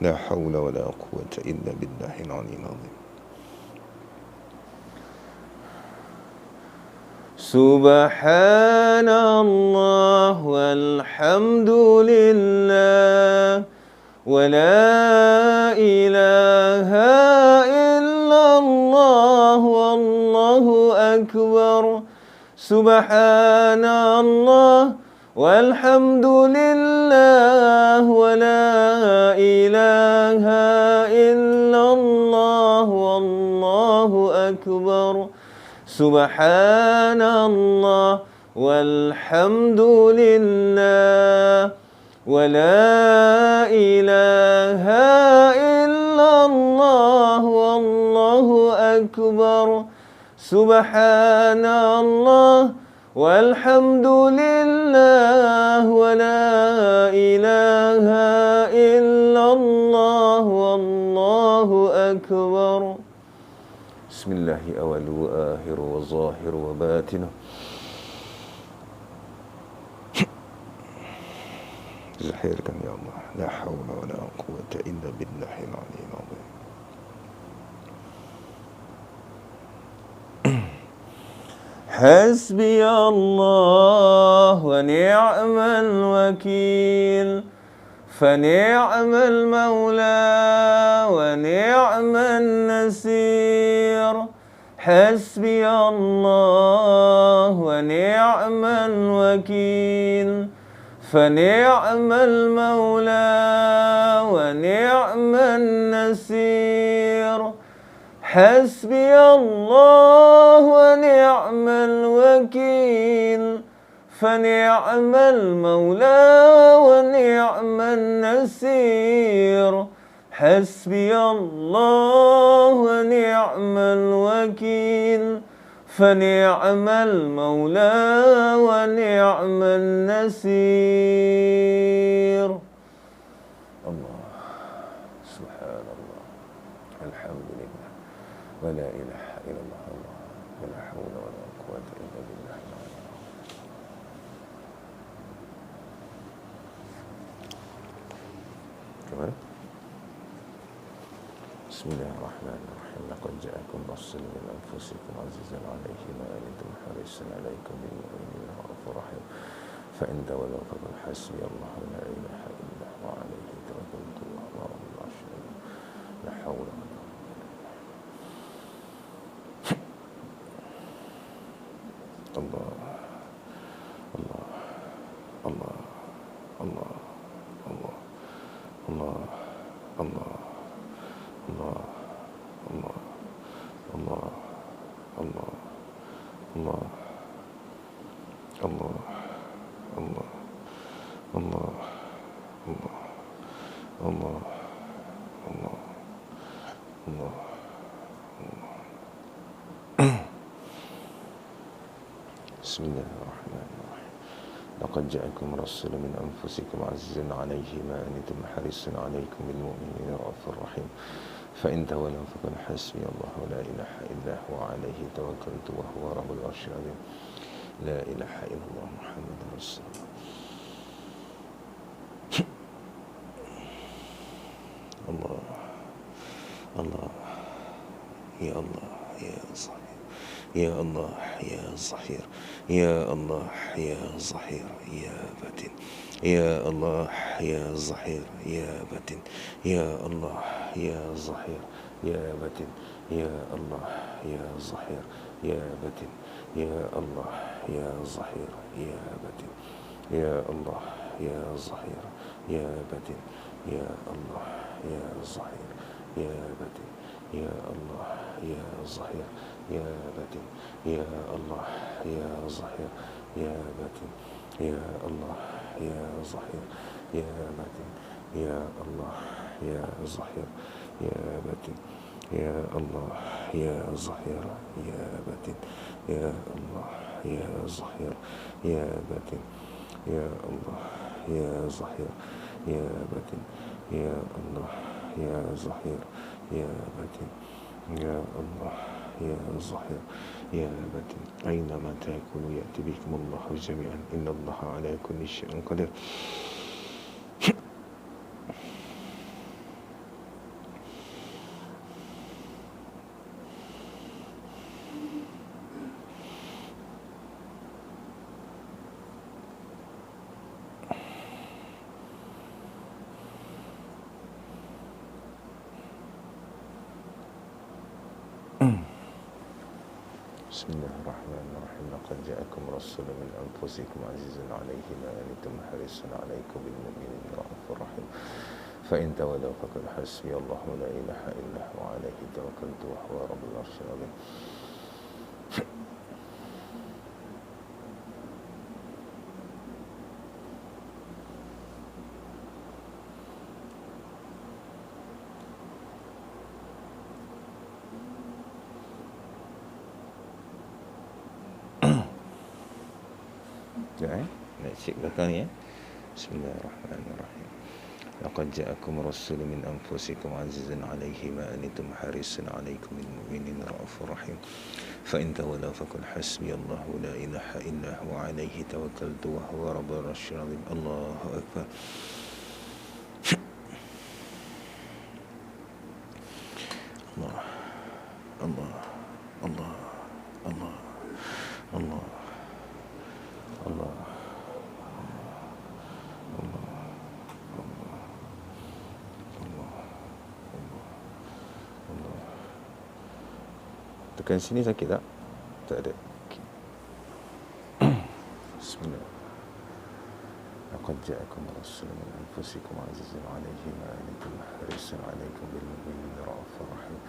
لا حول ولا قوة إلا بالله العلي العظيم. سبحان الله والحمد لله ولا إله إلا الله والله أكبر. سبحان الله والحمد لله ولا إله إلا الله والله أكبر. سبحان الله والحمد لله ولا إله إلا الله والله أكبر. سبحان الله والحمد لله ولا إله إلا الله والله أكبر. بسم الله أول وآخر وظاهر وباطنه. خيركم يا الله لا حول ولا قوة إلا بالله العلي العظيم. حسبي الله ونعم الوكيل فنعم المولى ونعم النصير. حسبي الله ونعم الوكيل فنعم المولى ونعم النصير. حسبي الله ونعم الوكيل فنعم المولى ونعم النصير. حسبي الله ونعم الوكيل فنعم المولى ونعم النصير. الله سبحان الله الحمد لله ولا إله إلا الله ولا حول ولا قوة إلا بالله. كمان بسم الله الرحمن الرحيم. لقد جاءكم رسول من أنفسكم عزيز عليه ما عنتم حريص عليكم بالمؤمنين رؤوف رحيم. فإن تولوا فقل حسبي الله لا إله إلا هو عليه توكلت وهو رب العرش العظيم. لا حول ولا قوة الله الله الله الله الله الله الله الله الله الله الله الله الله الله الله الله الله الله الله. بسم الله الرحمن الرحيم. لقد جاءكم رسول من أنفسكم عزيز عليه ما عنتم حريص عليكم بالمؤمنين رؤوف رحيم. فإن تولوا فقل حسبي الله لا إله إلا هو عليه توكلت وهو رب العرش العظيم. لا إله إلا الله محمد رسول الله. الله الله يا الله يا صالح يا الله يا ظهير يا الله يا ظهير يا بتين يا الله يا ظهير يا بتين يا الله يا ظهير يا بتين يا الله يا ظهير يا بتين يا الله يا ظهير يا بتين يا الله يا ظهير يا بتين يا الله يا ظهير يا بتين يا الله يا ظهير يا بتين يا الله يا ظهير يا بتين يا الله يا ظهير يا بتين يا الله يا ظهير يا بتين يا الله يا ظهير يا بتين يا الله يا ظهير يا بتين يا الله يا ظهير يا بتين يا الله يا ظهير يا بتين يا الله يا ظهير يا بتين أينما تكونوا يأتي بكم الله جميعا إن الله على كل شيء قدير. بسم الله الرحمن الرحيم لقد جاءكم رسول من أنفسكم عزيز عليه ما عنتم حريص عليكم بالمؤمنين رؤوف رحيم فإن تولوا فقل حسبي الله لا إله إلا هو عليه توكلت وهو رب العرش العظيم. Nak cek belakang ni ya. Bismillahirrahmanirrahim. Laqad ja'akum rasulun min anfusikum azizun 'alaihi ma anittum harisun 'alaikum bil mu'minina ra'ufur rahim. Fa in tawallaw faqul hasbiyallahu la ilaha illa huwa 'alaihi tawakkaltu wa huwa rabbul arsyil 'azim. Allahu akbar. Allah Allah Allah Allah Allah Allah tekan sini sakit tak? Tak ada. Okay. Bismillah. Laqad ja'akum rasulun min anfusikum azizun 'alaihi ma anittum harisun 'alaikum bil mu'minina ra'ufur rahim.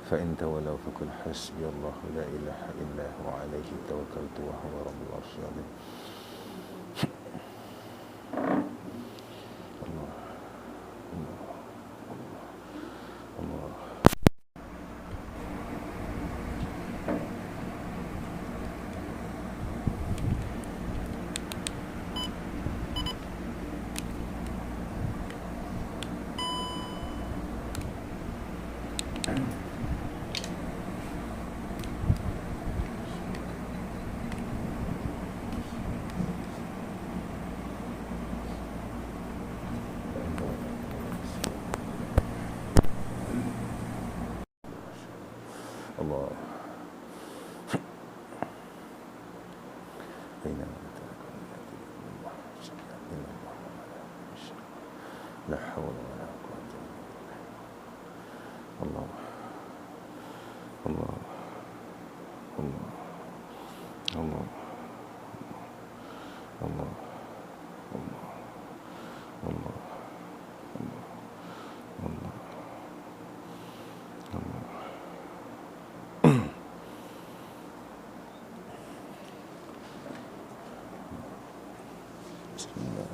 Fa in tawallaw faqul hasbiyallahu la ilaha illa huwa 'alaihi tawakkaltu wa huwa rabbul arsyil 'azim. Allah. Allah. Allah. Allah. لا حول ولا قوة إلا بالله. الله الله الله الله الله الله الله الله الله. بسم الله.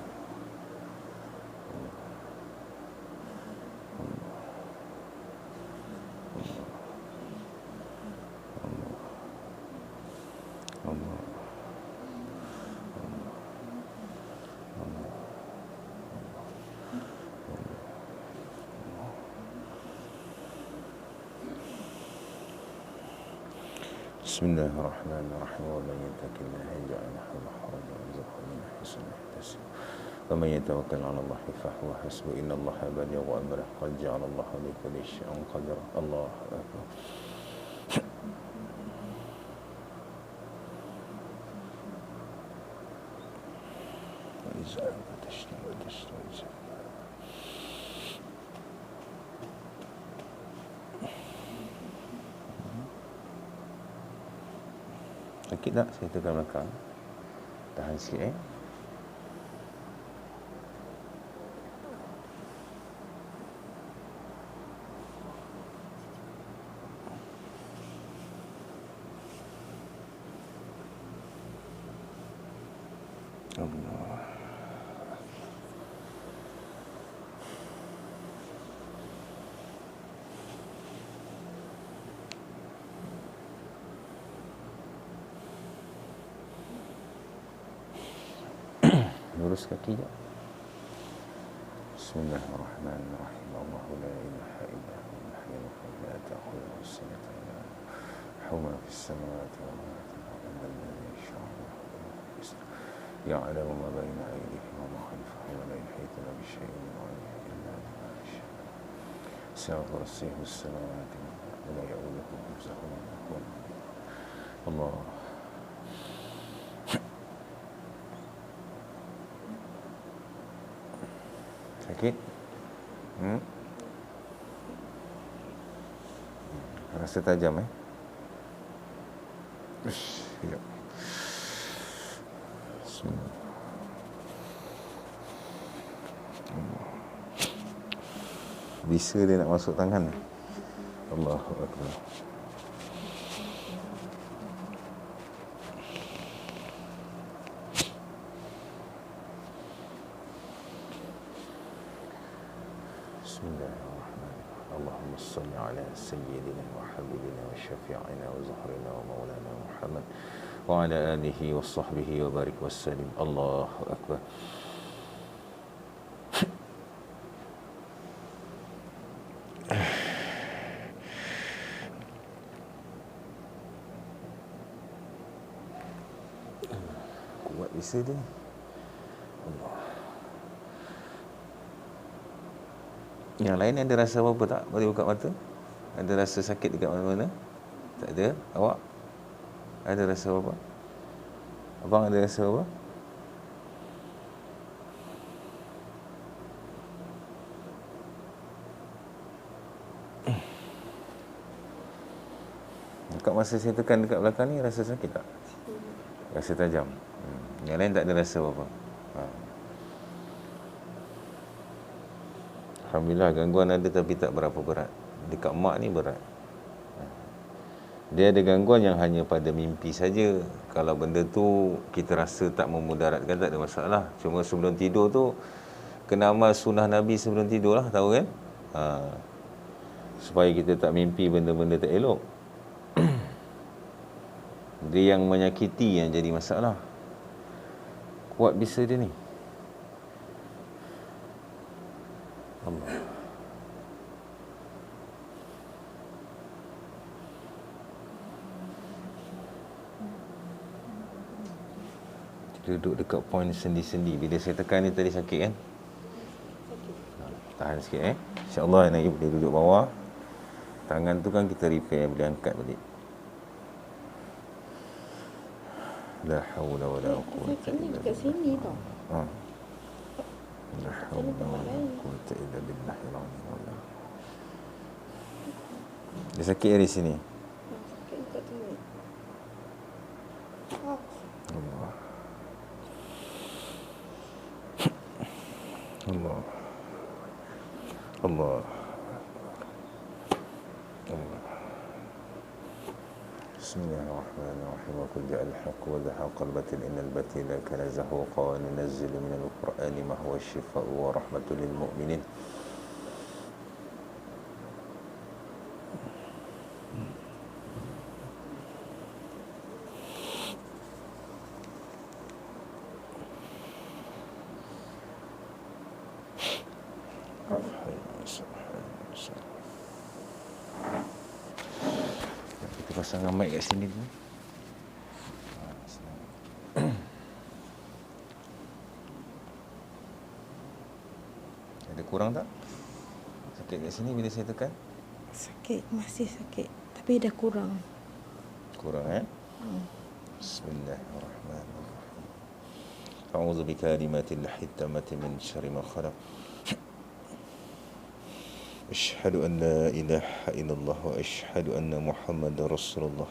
بسم الله الرحمن الرحيم ومن يتق الله يجعل له مخرجا ويرزقه من حيث لا يحتسب ومن يتوكل على الله فهو حسبه إن الله بالغ أمره قد جعل الله لكل شيء قدرا. الله أكبر. Sakit tak? Saya tekan belakang. Tahan sikit Allah. Lurus kaki je. Bismillahirrahmanirrahim. Allahu la ilaha illa huwa al-hayyul qayyum la ta'khudhuhu sinatun wa la nawm lahu ma fis samawati wa ma fil ardi man alladhi yashfa'u 'indahu يعلم ما بين أيديهم وما خلفهم ولا يحيطون بشيء من علمه إلا بما شاء وسع كرسيه السماوات والأرض ولا يؤوده حفظهما وهو الله. Sakit? Rasa tajam Sekejap. Bisa dia nak masuk tangan. Allahu Akbar. Bismillahirrahmanirrahim. Allahumma salli ala sayyidina wa habibina wa syafi'ina wa zahrina wa maulana Muhammad wa ala alihi wa sahbihi wa barik wa sallim. Allahu Akbar. Kuat bisa dia. Allah. Yang lain ada rasa apa-apa tak? Boleh buka mata? Ada rasa sakit dekat mana-mana? Tak ada? Awak? Ada rasa apa? Abang ada rasa apa? Dekat masa saya tekan dekat belakang ni, rasa sakit tak? Rasa tajam. Yang lain tak ada rasa apa-apa. Alhamdulillah, gangguan ada tapi tak berapa berat. Dekat mak ni berat. Dia ada gangguan yang hanya pada mimpi saja. Kalau benda tu kita rasa tak memudaratkan, tak ada masalah. Cuma sebelum tidur tu, kena amal sunnah Nabi sebelum tidur lah, tahu kan? Supaya kita tak mimpi benda-benda tak elok. Dia yang menyakiti yang jadi masalah. Kuat bisa dia ni. Allah. Duduk dekat poin sendi-sendi. Bila saya tekan ni tadi sakit kan? Tahan sikit InsyaAllah nak dia duduk bawah. Tangan tu kan kita repair, boleh angkat balik. La hawla wa la quwwata illa dekat sini tau. La hawla wa la quwwata illa billahil aliyyil azim. Dia sakit dari sini. Sakit dekat sini. Allah. Allah. Allah. Allah. Bismillahirrahmanirrahim. Wa qul ja'al haqq wa zahaqal batil innal batila kana zahuqa wa nunazzilu minal qur'ani ma huwa shifaa'u wa rahmatul lil mu'minin. Kita pasang mic kat sini tu. Ada kurang tak? Sakit kat sini bila saya tekan? Sakit, masih sakit. Tapi dah kurang. Kurang Bismillahirrahmanirrahim. أعوذ بكلمات الله التامة من شر ما خلق أشهد أن لا إله إلا الله وأشهد أن محمد رسول الله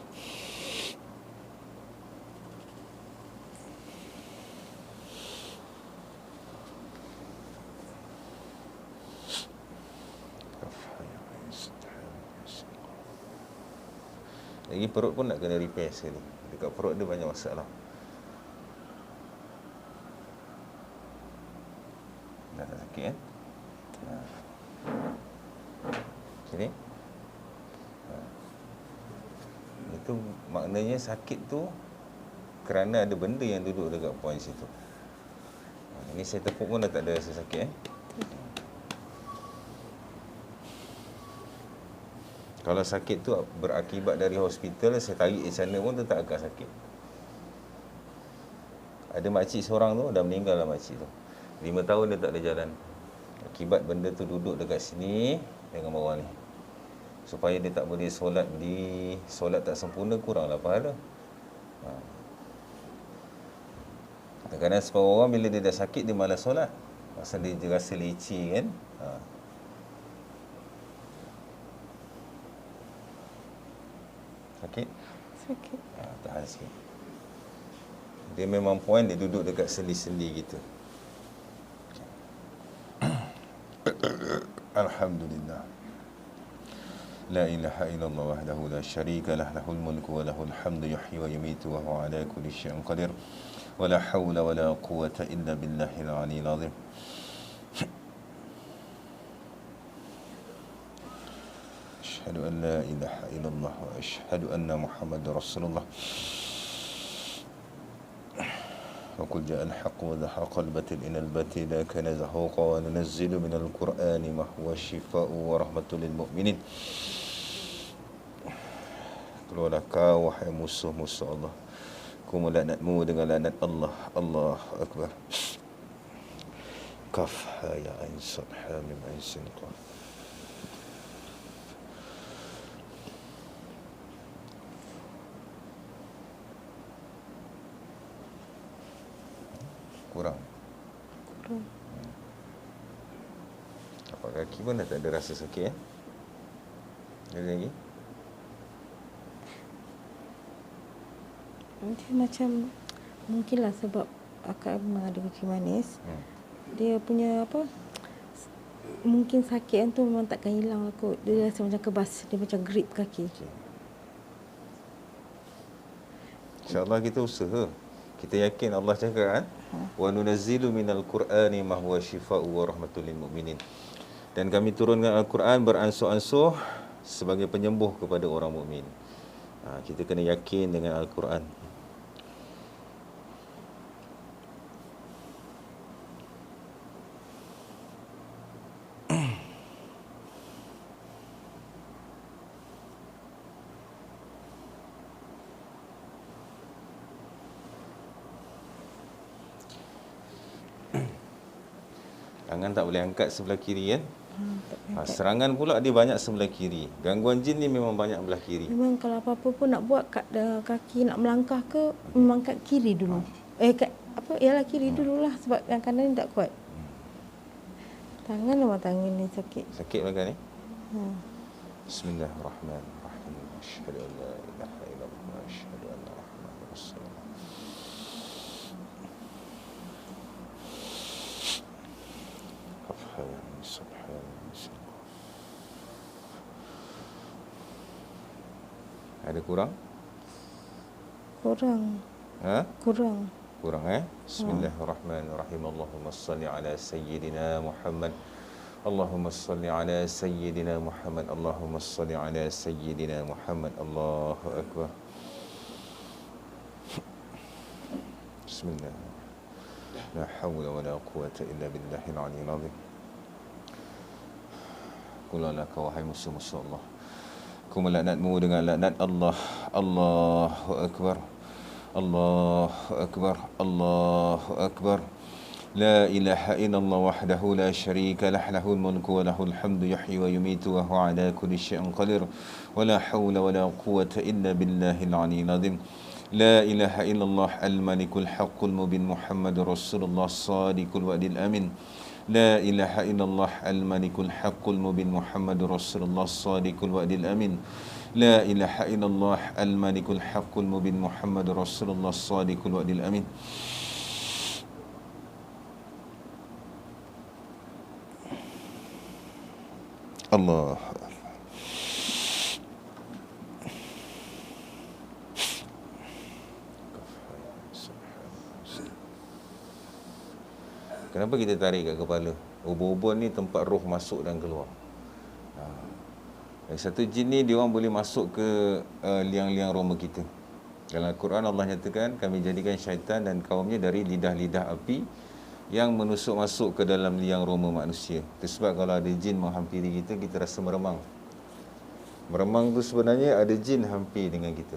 Lagi perut pun nak kena repair sekali. Dekat perut dia banyak masalah. Dah tak sakit kan? Sini. Itu maknanya sakit tu kerana ada benda yang duduk dekat poin situ. Ini saya tepuk pun dah tak ada rasa sakit. Kalau sakit tu berakibat dari hospital, saya tarik di sana pun tu tak akan sakit. Ada makcik seorang tu, dah meninggal lah makcik tu. 5 tahun dia tak boleh jalan. Akibat benda tu duduk dekat sini dengan bawah ni. Supaya dia tak boleh solat tak sempurna, kuranglah pahala. Kadang-kadang separuh orang bila dia dah sakit, dia malas solat. Pasal dia rasa leceh kan. Sakit? Sakit. Tahan sikit. Dia memang poin dia duduk dekat sendi-sendi gitu. Alhamdulillah. La ilaha illallah wahdahu la syarika lah, lahul mulku wa lahul hamdu yuhyi wa yumitu wa huwa ala kulli syai'in qadir. Wa la hawla wa la quwwata illa billahil aliyyil azim. أشهد أن لا إله إلا الله وأشهد أن محمد رسول الله وقل جاء الحق وزهق الباطل إن الباطل كان زهوقا وننزل من القرآن ما هو شفاء ورحمة للمؤمنين. Keluarlah kau wahai musuh-musuh Allah, ku melaknatmu dengan laknat Allah. Allahu Akbar. Kaf ha ya ain sad ha mim ain sin qaf. Kurang. Tapak kaki pun dah tak ada rasa sakit Ada lagi? Dia macam mungkinlah sebab akak memang ada kaki manis. Dia punya mungkin sakit tu memang takkan hilang lah kot. Dia rasa macam kebas, dia macam grip kaki. InsyaAllah kita usaha. Kita yakin Allah cakap kan, wa nunazzilu minal qur'ani ma huwa shifaa'u wa rahmatul lil mu'minin. Dan kami turunkan Al-Quran beransur-ansur sebagai penyembuh kepada orang mukmin. Kita kena yakin dengan Al-Quran. Tangan tak boleh angkat sebelah kiri kan? Serangan pula dia banyak sebelah kiri. Gangguan jin ni memang banyak belah kiri. Memang kalau apa-apa pun nak buat kaki nak melangkah ke, memang kat kiri dulu. Ialah kiri dululah sebab yang kanan ni tak kuat. Tangan memang tangan ni sakit. Sakit belakang ni? Bismillahirrahmanirrahim. Asyhadu an la ilaha illallah wa asyhadu anna Muhammadar Rasulullah. Ada kurang? Kurang. Kurang. Kurang Bismillahirrahmanirrahim. Allahumma salli ala sayyidina Muhammad. Allahumma salli ala sayyidina Muhammad. Allahumma salli ala sayyidina Muhammad. Allahu Akbar. Bismillah. La hawla wa la quwwata illa billahil aliyyil azim. Qulalah kau wahai musuh-musuh Allah, ku melaknatmu dengan laknat Allah. Allahu Akbar. Allahu Akbar. Allahu Akbar. La ilaha illallah wahdahu la syarika lah, lahul mulku wa lahul hamdu yuhyi wa yumitu wa huwa ala kulli syai'in qadir. Wa la hawla wa la quwwata illa billahil aliyyil azim. لا إله إلا الله الملك الحق المبين محمد رسول الله الصادق الوعد الأمين لا إله إلا الله الملك الحق المبين محمد رسول الله الصادق الوعد الأمين لا إله إلا الله الملك الحق المبين محمد رسول الله الصادق الوعد الأمين. Allah. Kenapa kita tarik kat kepala? Ubun-ubun ni tempat roh masuk dan keluar. Satu jin ni dia orang boleh masuk ke liang-liang roma kita. Dalam Al-Quran Allah nyatakan kami jadikan syaitan dan kaumnya dari lidah-lidah api yang menusuk masuk ke dalam liang roma manusia. Itu sebab kalau ada jin menghampiri kita, kita rasa meremang. Meremang tu sebenarnya ada jin hampir dengan kita.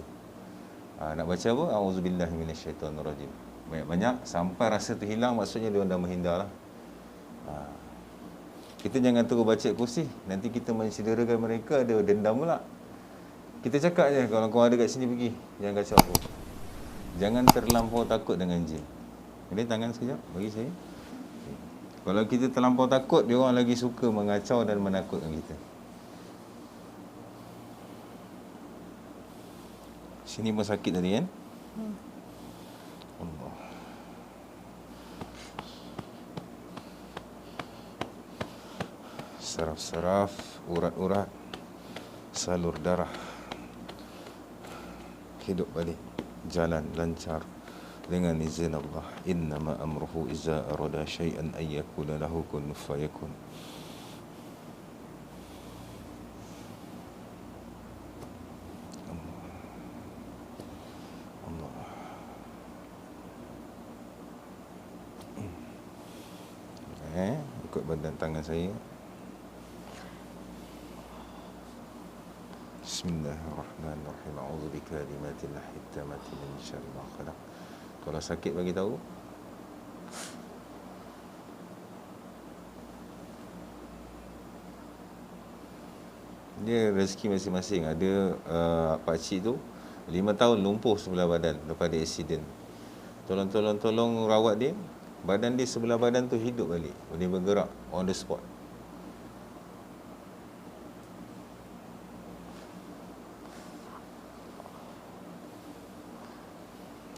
Nak baca apa? A'udzubillahi minasyaitonirrajim. Banyak-banyak sampai rasa tu hilang, maksudnya dia dah menghindar lah. Kita jangan terus baca kursi, nanti kita mencederakan mereka, ada dendam pula. Kita cakap je, kalau kau ada kat sini pergi, jangan kacau aku. Jangan terlampau takut dengan jin. Boleh tangan sekejap, bagi saya. Kalau kita terlampau takut, dia orang lagi suka mengacau dan menakutkan kita. Sini pun sakit tadi kan? Allah. Saraf-saraf, urat-urat, salur darah, hidup balik, jalan lancar dengan izin Allah. Innama amruhu iza arada syai'an ay yakuna lahu kun fayakun. Ikut badan tangan saya. Bismillahirrahmanirrahim. A'udzu bikalimatillahit tammati min syarri ma khalaq. Kalau sakit bagi tahu. Dia rezeki masing-masing. Ada pakcik tu 5 tahun lumpuh sebelah badan lepas ada aksiden. Tolong rawat dia. Badan dia sebelah badan tu hidup balik, boleh bergerak on the spot.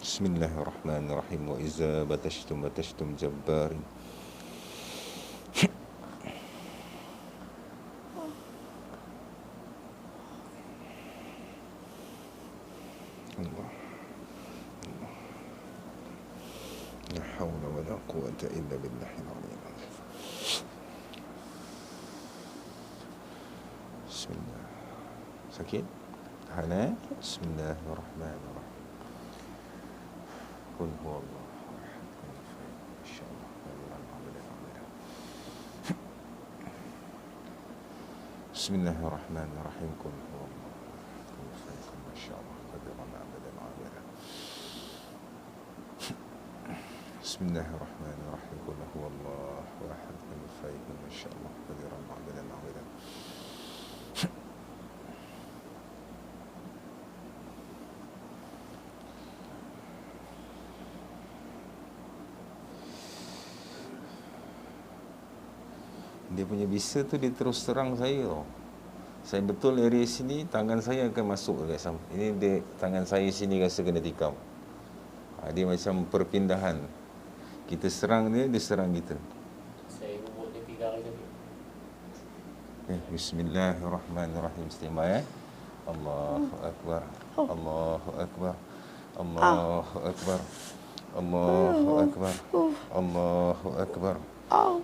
Bismillahirrahmanirrahim. Wa iza batashtum jabbarin. Allah. La hawla wa la quwwata illa billahil aliyyil azim. Bismillah. Sakit? Tahan. Bismillahirrahmanirrahim. Qul huwallahu ahad. Insyaallah. Bismillahirrahmanirrahim. Qul huwallahu ahad. Insyaallah. Bismillahirrahmanirrahim. Qul huwallahu ahad. Insyaallah. Qadiran 'abadan 'abadan. Dia punya bisa tu dia terus terang saya tau. Saya betul area sini, tangan saya akan masuk dekat sana. Ini dia, tangan saya sini rasa kena tikam. Dia macam perpindahan. Kita serang dia, dia serang kita. Saya buat dia 3 kali tadi. Bismillahirrahmanirrahim. Istimewa Allahu Akbar. Allahu Akbar. Allahu Akbar. Allahu Akbar. Allahu Akbar.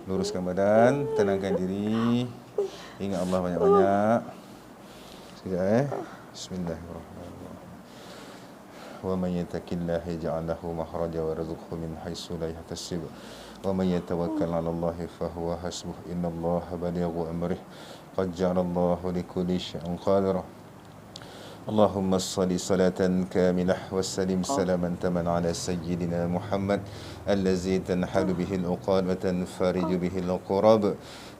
Luruskan badan, tenangkan diri. Ingat Allah banyak-banyak. Sekejap Bismillahirrahmanirrahim. Wa man yattaqillaha yaj'al lahu makhraja wa yarzuqhu min haitsu la yahtasib. Wa man yatawakkal 'ala Allahi fa huwa hasbuh. Innallaha balighu amrih. Qad ja'ala Allahu likulli syai'in qadira. اللهم صل صلاة كاملة وسلم سلاما تاما على سيدنا محمد الذي تنحل به العقد وتنفرج به الكرب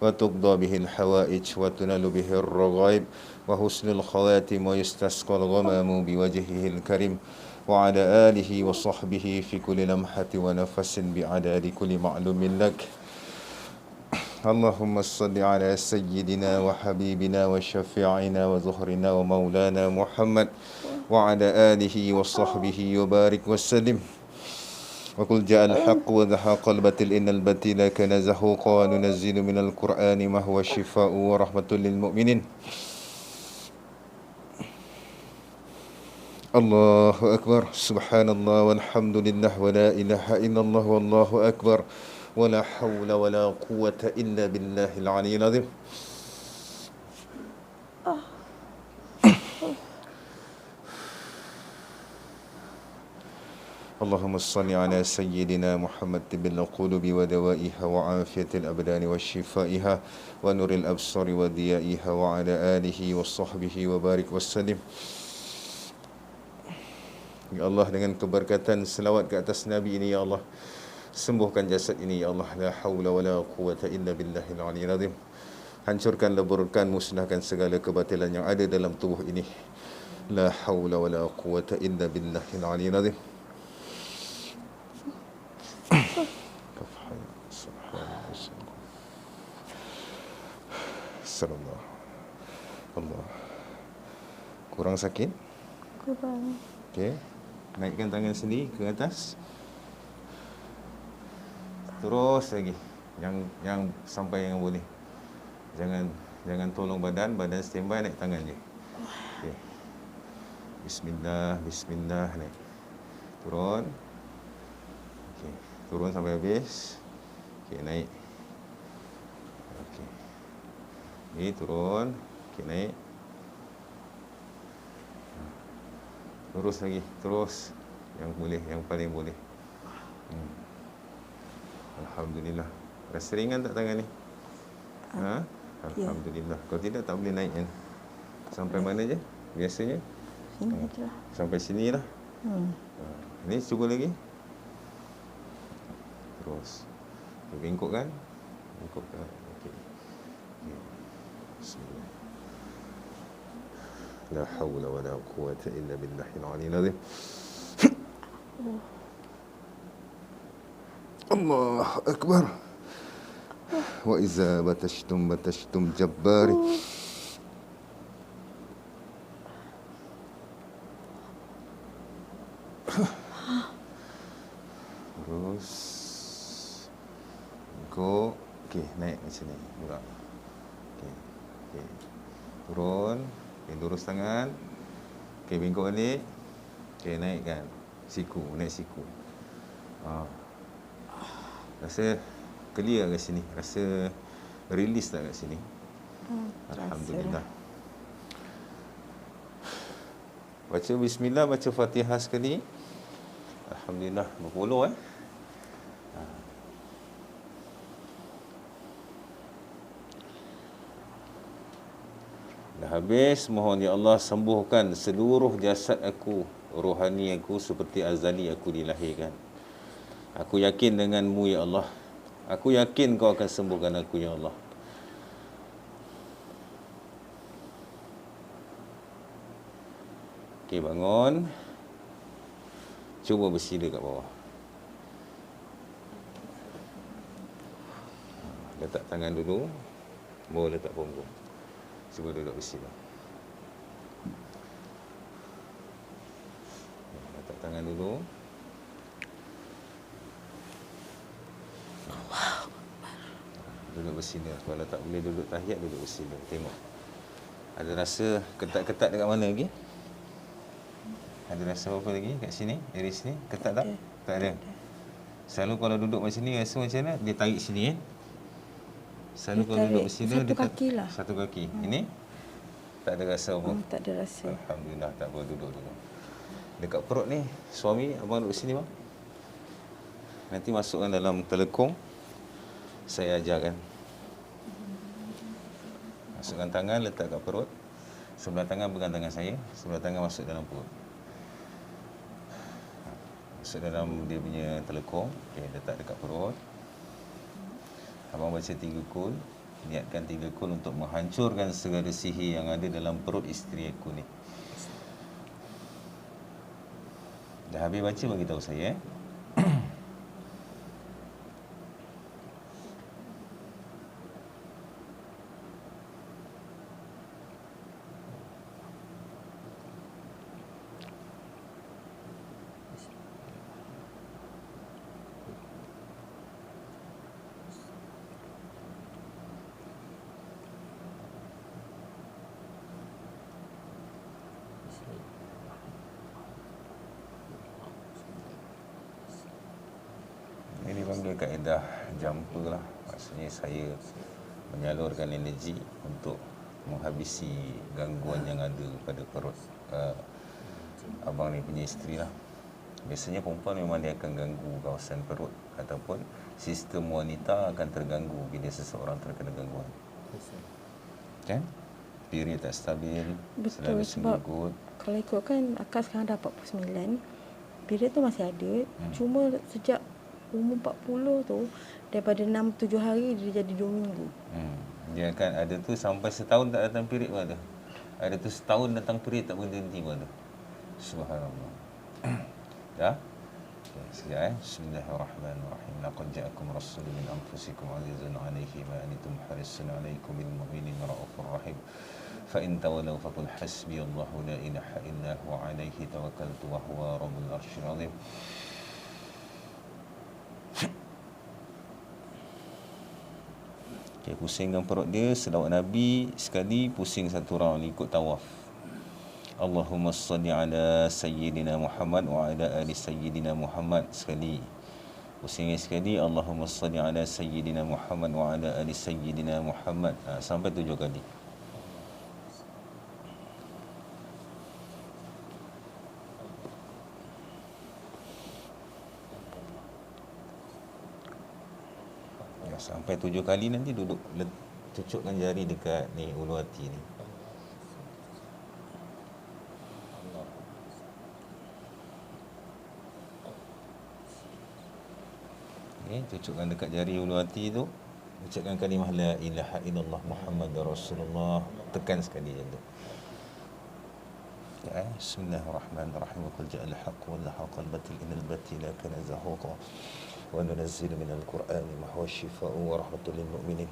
وتقضى به الحوائج وتنال به الرغائب وحسن الخواتم ويستسقى الغمام بوجهه الكريم وعلى آله وصحبه في كل لمحة ونفس بعدد كل معلوم لك. اللهم صل على سيدنا وحبيبنا وشفيعنا وزهرنا ومولانا محمد وعلى آله وصحبه وبارك وسلم. وقل جاء الحق وزهق الباطل إن الباطل كان زهوقا وننزل من القرآن ما هو شفاء ورحمة للمؤمنين. الله أكبر سبحان الله والحمد لله ولا إله إلا الله والله أكبر ولا حول ولا قوة إلا بالله العلي العظيم. اللهم صل على سيدنا محمد طب القلوب ودوائها وعافية الأبدان وشفائها ونور الأبصار وضيائها وعلى آله وصحبه وبارك وسلم. Ya Allah, dengan keberkatan selawat ke atas Nabi ini, ya Allah, sembuhkan jasad ini, ya Allah. La hawla wa la quwata illa billahil aliyyil azim. Hancurkan, leburkan, musnahkan segala kebatilan yang ada dalam tubuh ini. La hawla wa la quwata illa billahil aliyyil azim. Sallallahu. Allah. Kurang sakit? Kurang. Okey. Naikkan tangan sendiri ke atas. Terus lagi. Yang sampai yang boleh. Jangan tolong badan standby, naik tangan je. Okey. Bismillah, bismillah, naik. Turun. Okey, turun sampai habis. Okey, naik. Okey. Ni turun. Okey, naik. Terus lagi, terus yang boleh, yang paling boleh. Alhamdulillah. Rasa ringan tak tangan ni? Ha? Alhamdulillah. Kalau tidak, tak boleh naik kan? Sampai mana je biasanya? Sini je lah. Sampai sini lah. Ni cuba lagi. Terus. Bengkokkan. Bengkokkan. Okey. Bismillah. La hawla wa la quwata illa billahil aliyyil azim. Allah akbar. Wa iza batashtum jabbari. Terus bengkok. Okey, naik macam ni pula. Okey. Okey. Turun. Okay, lurus tangan. Okey, bengkok balik. Okey, naikkan siku, naik siku. Rasa clear kat sini? Rasa release tak kat sini? Alhamdulillah. Baca bismillah, baca Fatihah sekali. Alhamdulillah, berpuluh Dah habis, mohon ya Allah sembuhkan seluruh jasad aku, rohani aku seperti azali aku dilahirkan. Aku yakin denganmu ya Allah. Aku yakin kau akan sembuhkan aku ya Allah. Okey, bangun. Cuba bersila kat bawah. Letak tangan dulu. Baru letak punggung. Cuba duduk bersila. Letak tangan dulu. Duduk bersila. Kalau tak boleh duduk tahiyat, duduk bersila. Tengok. Ada rasa ketat-ketat dekat mana lagi? Ada rasa apa lagi kat sini? Dari sini? Ketat tak? Tak ada. Selalu kalau duduk macam ni, rasa macam mana? Dia tarik sini kan? Selalu kalau duduk bersila, satu kaki lah. Satu kaki. Ini? Tak ada rasa apa? Tak ada rasa. Alhamdulillah, tak apa, duduk dulu. Dekat perut ni, suami, abang duduk sini bang. Nanti masukkan dalam telekung. Saya ajarkan. Masukkan tangan, letak kat perut. Sebelah tangan pegang tangan saya, sebelah tangan masuk dalam perut. Masuk dalam dia punya telekung. Okey, letak dekat perut. Abang baca 3 kul. Niatkan 3 kul untuk menghancurkan segala sihir yang ada dalam perut isteri aku ni. Dah habis baca bagi tahu saya. Ini dipanggil kaedah jumper lah. Maksudnya saya menyalurkan energi untuk menghabisi gangguan yang ada pada perut abang ni punya isteri lah. Biasanya perempuan memang dia akan ganggu kawasan perut ataupun sistem wanita akan terganggu bila seseorang terkena gangguan. Kan? Period tak stabil, selalu Betul, sebab senggut. kalau ikutkan akak sekarang dah 49, period tu masih ada. Cuma sejak umur 40 tu, daripada 6-7 hari dia jadi 2 minggu. Dia akan ada tu sampai setahun tak datang period pun ada. Ada tu setahun datang period tak berhenti pun ada. Subhanallah. Ya? Okay, sekejap Bismillahirrahmanirrahim. Laqad ja'akum rasulun min anfusikum azizun 'alaihi ma anittum harisun 'alaikum bil mu'minina raufur rahim. Fa in tawallaw faqul hasbiyallahu la ilaha illa huwa 'alaihi tawakkaltu wa huwa rabbul arsyil 'azim. Okay, pusingkan perut dia, selawat Nabi sekali, pusing satu round ikut tawaf. Allahumma salli ala sayyidina Muhammad wa ala ali sayyidina Muhammad sekali. Pusingnya sekali, Allahumma salli ala sayyidina Muhammad wa ala ali sayyidina Muhammad, sampai 7 kali. Ya, sampai 7 kali nanti duduk cucukkan jari dekat ni ulu hati ni. Okay, cucukkan dekat jari ulu hati tu, ucapkan kalimah la ilaha illallah Muhammadur Rasulullah, tekan sekali macam tu. Ya, Bismillahirrahmanirrahim. Wa qul ja'al haqq wa zahaqal batil innal batila kana zahuqa wa nunazzilu minal qur'ani ma huwa shifaa'un wa rahmatul lil mu'minin.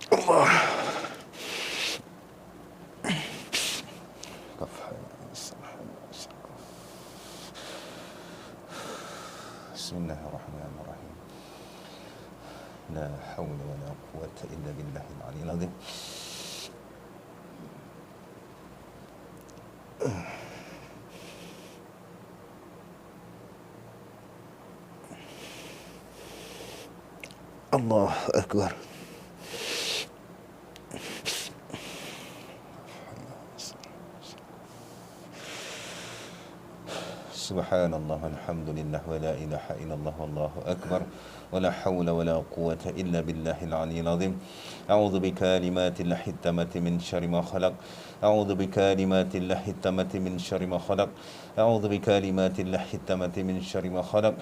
Allah. Bismillahirrahmanirrahim. La hawla wa la quwwata illa billahil aliyyil azim. Allah Akbar. Subhanallah walhamdulillah wa la ilaha illallah wallahu akbar wa la hawla wa la quwwata illa billahil aliyyil azim. A'udzu bikalimatillahi tammati min syarri ma khalaq. A'udzu bikalimatillahi tammati min syarri ma khalaq. A'udzu bikalimatillahi tammati min syarri ma khalaq.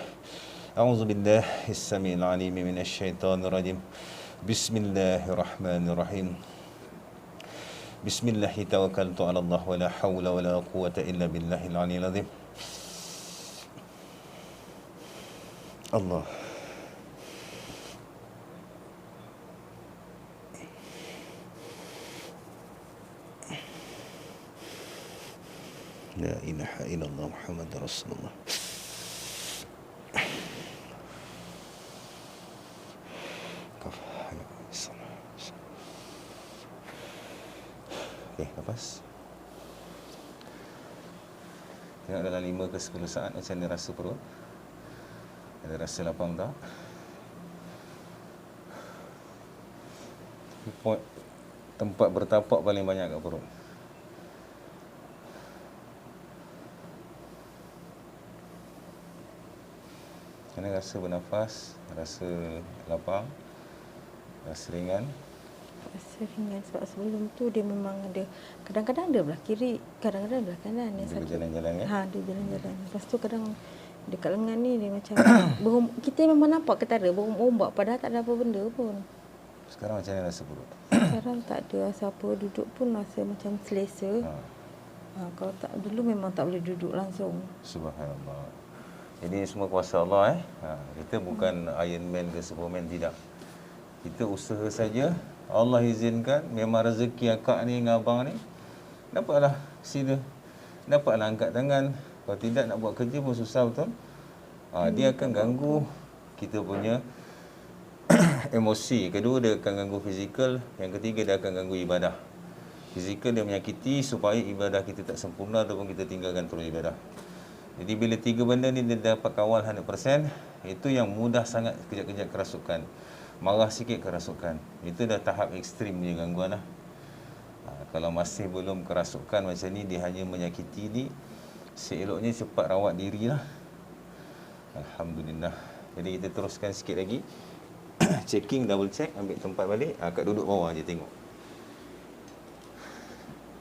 A'udzu billahi as-sami'il 'alim minasy syaithanir rajim. Bismillahirrahmanirrahim. Bismillahi tawakkaltu 'ala Allah wa la hawla wa la quwwata illa billahil aliyyil azim. Allah. La ilaha illallah Muhammadur Rasulullah. Okey, lepas. Tengok dalam 5 ke 10 saat macam ni rasa perut. Ada rasa lapang tak? Tempat bertapak paling banyak kat perut. Kena rasa bernafas, rasa lapang, rasa ringan. Rasa ringan sebab sebelum tu dia memang ada, kadang-kadang ada belah kiri, kadang-kadang belah kanan yang Dia sakit. berjalan-jalan ya? Dia jalan-jalan. Lepas tu kadang dekat lengan ni dia macam kita memang nampak ketara berombak padahal tak ada apa benda pun. Sekarang macam mana rasa perut? Sekarang tak ada rasa apa, duduk pun rasa macam selesa. Kalau tak dulu memang tak boleh duduk langsung. Subhanallah. Jadi semua kuasa Allah kita bukan Iron Man ke Superman, tidak. Kita usaha saja. Allah izinkan, memang rezeki akak ni dengan abang ni, dapatlah sila. Dapatlah angkat tangan. Kalau tidak nak buat kerja pun susah betul. Dia akan ganggu kita punya emosi. Kedua, dia akan ganggu fizikal. Yang ketiga, dia akan ganggu ibadah. Fizikal dia menyakiti supaya ibadah kita tak sempurna ataupun kita tinggalkan terus ibadah. Jadi bila 3 benda ni dia dapat kawal 100%, itu yang mudah sangat kejap-kejap kerasukan. Marah sikit kerasukan. Itu dah tahap ekstrim punya gangguan lah. Kalau masih belum kerasukan macam ni, dia hanya menyakiti ni, seeloknya cepat rawat diri lah. Alhamdulillah. Jadi kita teruskan sikit lagi. Checking, double check, ambil tempat balik. Kat duduk bawah je tengok.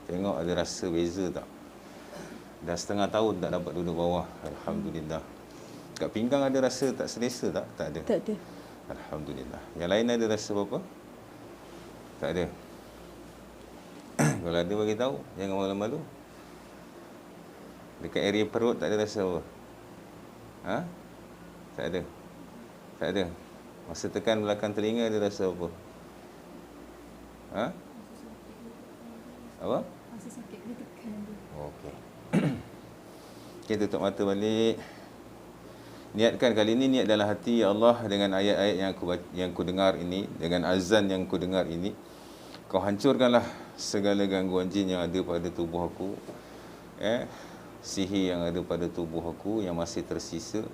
Tengok ada rasa beza tak. Dah setengah tahun tak dapat duduk bawah. Alhamdulillah. Kat pinggang ada rasa tak selesa tak? Tak ada. Tak ada. Alhamdulillah. Yang lain ada rasa apa-apa? Tak ada. Kalau ada bagi tahu, jangan malu-malu. Dekat area perut tak ada rasa apa? Tak ada. Tak ada. Masa tekan belakang telinga ada rasa apa? Apa? Rasa sakit dia tekan dia. Okey. Kita tutup mata balik. Niatkan kali ini, niat dalam hati, ya Allah, dengan ayat-ayat yang aku dengar ini, dengan azan yang aku dengar ini, kau hancurkanlah segala gangguan jin yang ada pada tubuh aku, sihir yang ada pada tubuh aku yang masih tersisa,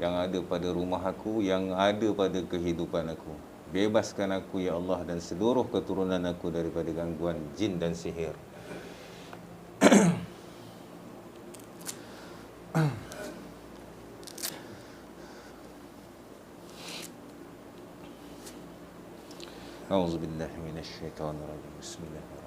yang ada pada rumah aku, yang ada pada kehidupan aku. Bebaskan aku, ya Allah, dan seluruh keturunan aku daripada gangguan jin dan sihir. A'udzubillahi minasyaitonirrajim. Bismillahirrahmanirrahim.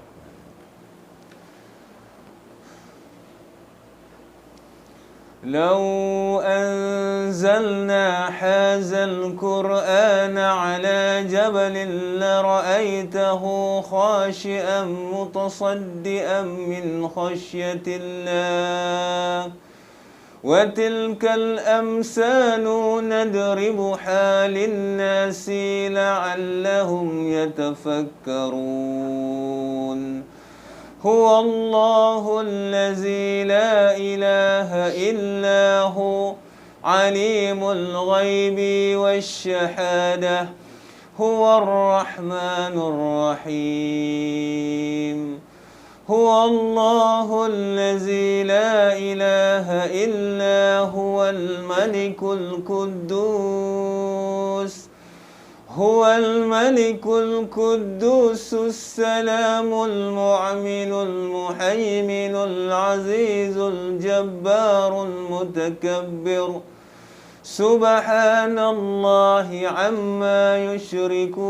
لو أنزلنا هذا القرآن على جبل لرأيته خاشعا متصدئا من خشية الله وتلك الأمثال نضربها للناس لعلهم يتفكرون هو الله الذي لا إله إلا هو عليم الغيب والشهادة هو الرحمن الرحيم هو الله الذي لا إله إلا هو الملك القدوس هو الملك القدوس السلام المؤمن المهيمن العزيز الجبار المتكبر سبحان الله عما يشركون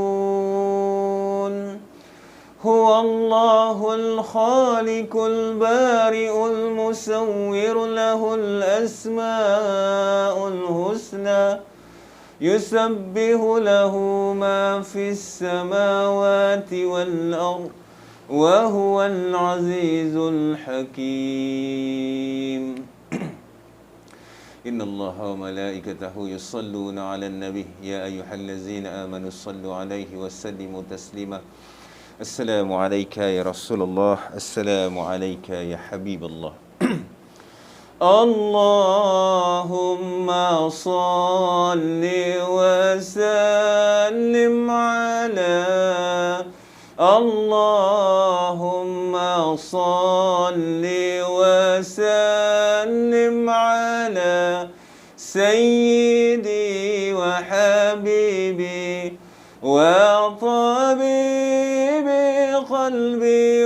هو الله الخالق البارئ المصور له الأسماء الحسنى يسبح له ما في السماوات والأرض وهو العزيز الحكيم إن الله وملائكته يصلون على النبي يا أيها الذين آمنوا صلوا عليه وسلموا تسليما السلام عليك يا رسول الله السلام عليك يا حبيب الله اللهم صل وسلم على اللهم صل وسلم على سيدي وحبيبي وطبيبي قلبي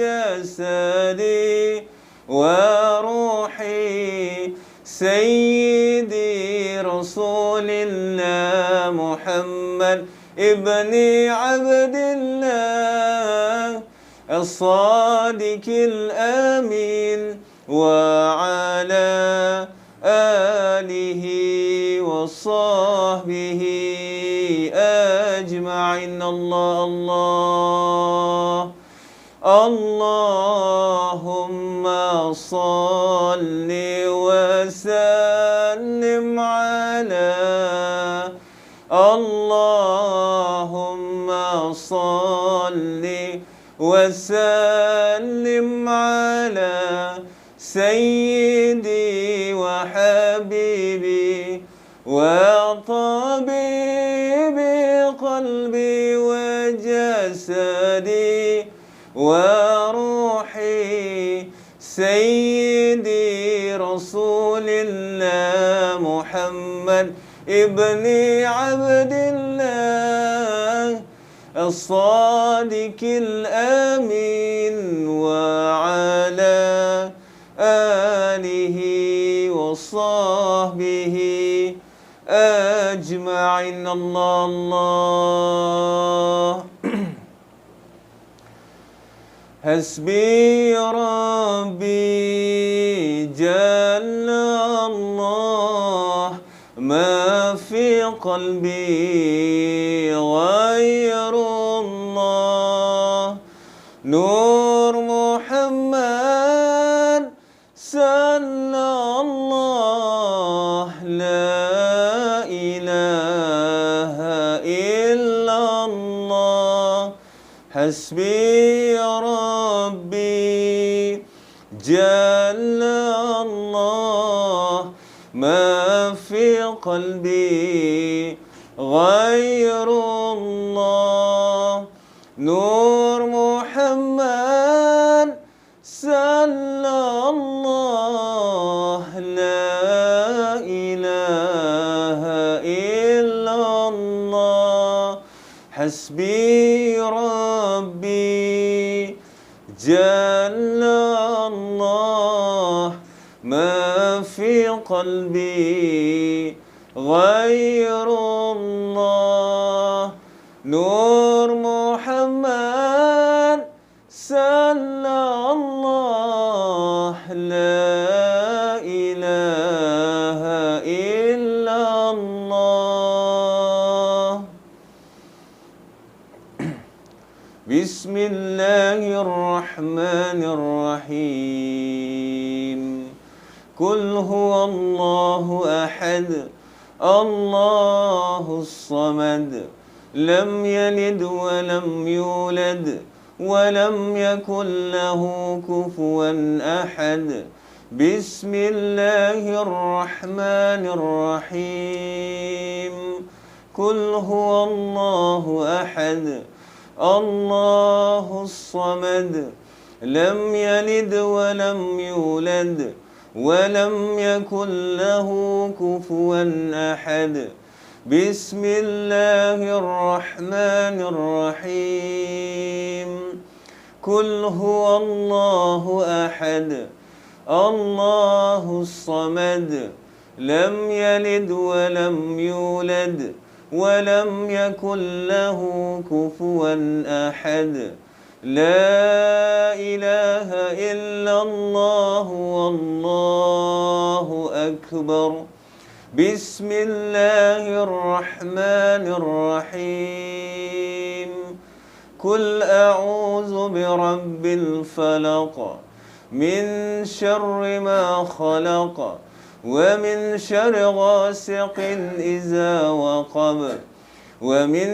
وجسدي وروحي سيدي رسول الله محمد ابن عبد الله الصادق الأمين وعلى آله وصحبه أجمعين الله الله Allahumma salli wa sallim ala Allahumma salli wa sallim ala Sayyidi wa habibi wa tabibi qalbi wa jasadi wa ruhi Sayyidi Rasulillah Muhammad ibni Abdillah الصادق الأمين وعلى آله وصحبه أجمعين الله حسبي ربي جل الله ما في قلبي غير الله نور محمد صلى الله لا إله إلا الله حسبي ربي جل الله ما في قلبي غير الله نور محمد صلى الله لا إله إلا الله حسبي ربي جل الله ما في قلبي غير الله نور محمد صلى الله لا إله إلا الله بسم الله الرحمن الرحيم قل هو الله أحد الله الصمد لم يلد ولم يولد ولم يكن له كفوا أحد بسم الله الرحمن الرحيم قل هو الله أحد الله الصمد لم يلد ولم يولد ولم يكن له كفوا أحد بسم الله الرحمن الرحيم قل هو الله أحد الله الصمد لم يلد ولم يولد ولم يكن له كفوا أحد لا إله إلا الله والله أكبر بسم الله الرحمن الرحيم قل أعوذ برب الفلق من شر ما خلق ومن شر غاسق إذا وقب ومن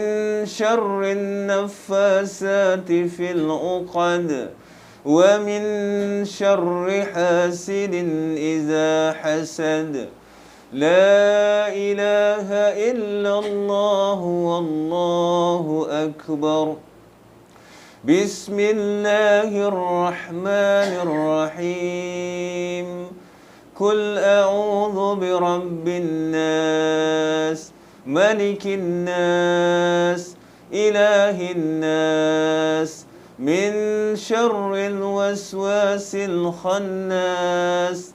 شر النفاسات في العقد ومن شر حاسد إذا حسد لا إله إلا الله والله أكبر بسم الله الرحمن الرحيم قل أعوذ برب الناس ملك الناس إله الناس من شر الوسواس الخناس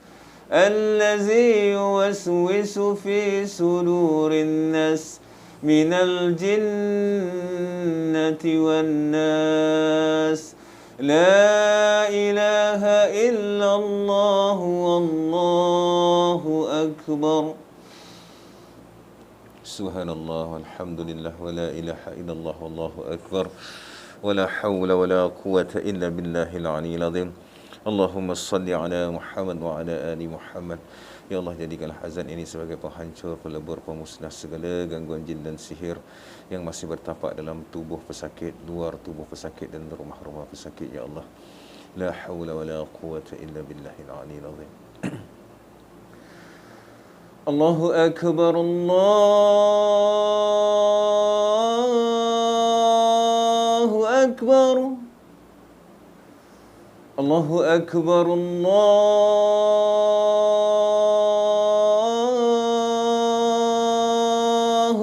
الذي يوسوس في صدور الناس من الجنة والناس لا إله إلا الله والله أكبر سبحان الله والحمد لله ولا إله إلا الله والله أكبر ولا حول ولا قوة إلا بالله العلي العظيم. Allahumma salli ala Muhammad wa ala ali Muhammad. Ya Allah, jadikanlah azan ini sebagai penghancur, pelebur, pemusnah segala gangguan jin dan sihir yang masih bertapak dalam tubuh pesakit, luar tubuh pesakit dan rumah-rumah pesakit, ya Allah. La haula wa la quwata illa billahil aliyyil azim. Allahu akbar, Allahu akbar. Allahu akbar, Allahu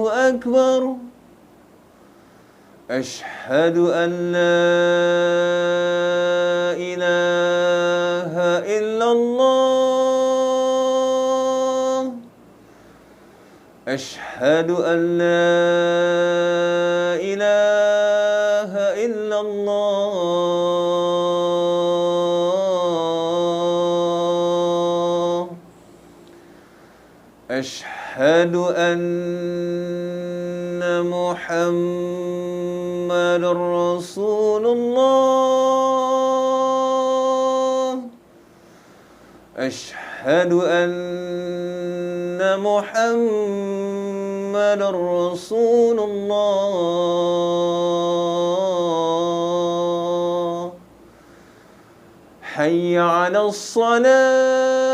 akbar. Ashhadu an la ilaha illallah. Ashhadu an la ilaha illallah. أشهد أن محمد رسول الله. أشهد أن محمد رسول الله. حي على الصلاة.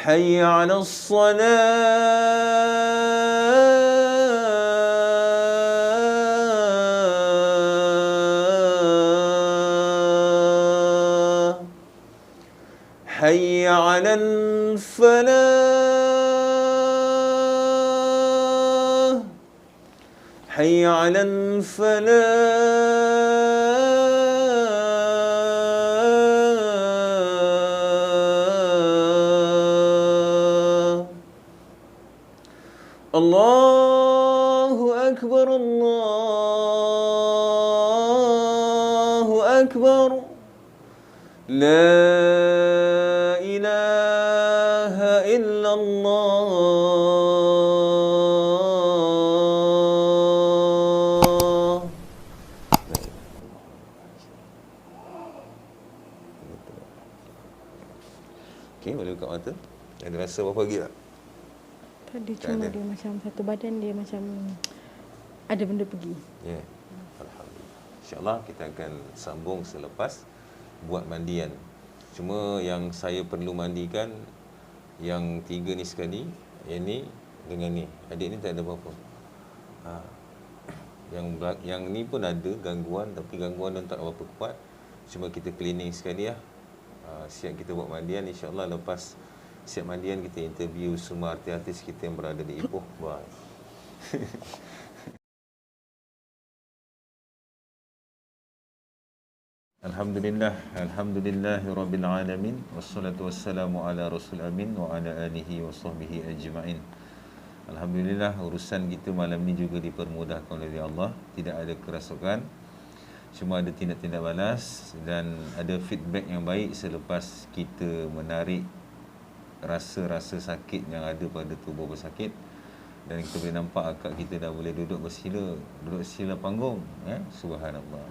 حي على الصلاة. حي على الفلاح. حي على الفلاح. Allahu akbar, Allahu akbar. La ilaha illallah. Okey, boleh buka mata. Ada rasa apa lagi tak? Tadi cuma dia macam satu badan dia macam ada benda pergi. Ya. Alhamdulillah. InsyaAllah kita akan sambung selepas buat mandian. Cuma yang saya perlu mandikan yang 3 ni sekali, yang ni dengan ni. Adik ni tak ada apa-apa. Yang ni pun ada gangguan, tapi gangguan dia tak berapa kuat. Cuma kita cleaning sekali lah. Siap kita buat mandian, insyaAllah lepas siap mandian kita interview semua artis-artis kita yang berada di Ipoh. Bye. Alhamdulillah, alhamdulillahirabbil alamin, wassalatu wassalamu ala rasul amin wa ala alihi wa sahbihi ajma'in. Alhamdulillah, urusan kita malam ni juga dipermudahkan oleh Allah. Tidak ada kerasukan, cuma ada tindak-tindak balas dan ada feedback yang baik selepas kita menarik rasa-rasa sakit yang ada pada tubuh pesakit. Dan kita boleh nampak akak kita dah boleh duduk bersila panggung, subhanallah.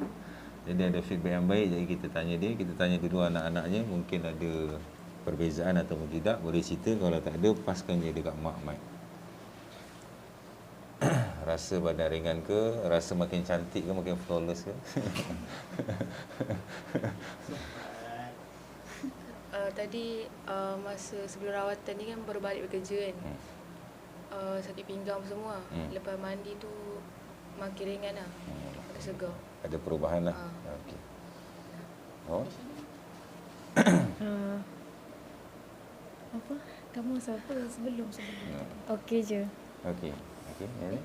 Jadi ada feedback yang baik. Jadi kita tanya kedua anak-anaknya, mungkin ada perbezaan ataupun tidak, boleh cerita. Kalau tak ada, paskan je dekat mak Mat. Rasa badan ringan ke, rasa makin cantik ke, makin flawless ke? Tadi masa sebelum rawatan ni kan baru balik bekerja kan. Sakit pinggang semua. Lepas mandi tu makin ringan lah. Segar. Ada perubahan lah. Okey. Oh. Apa? Kamu siapa sebelum? Okey je. Okey. Ni.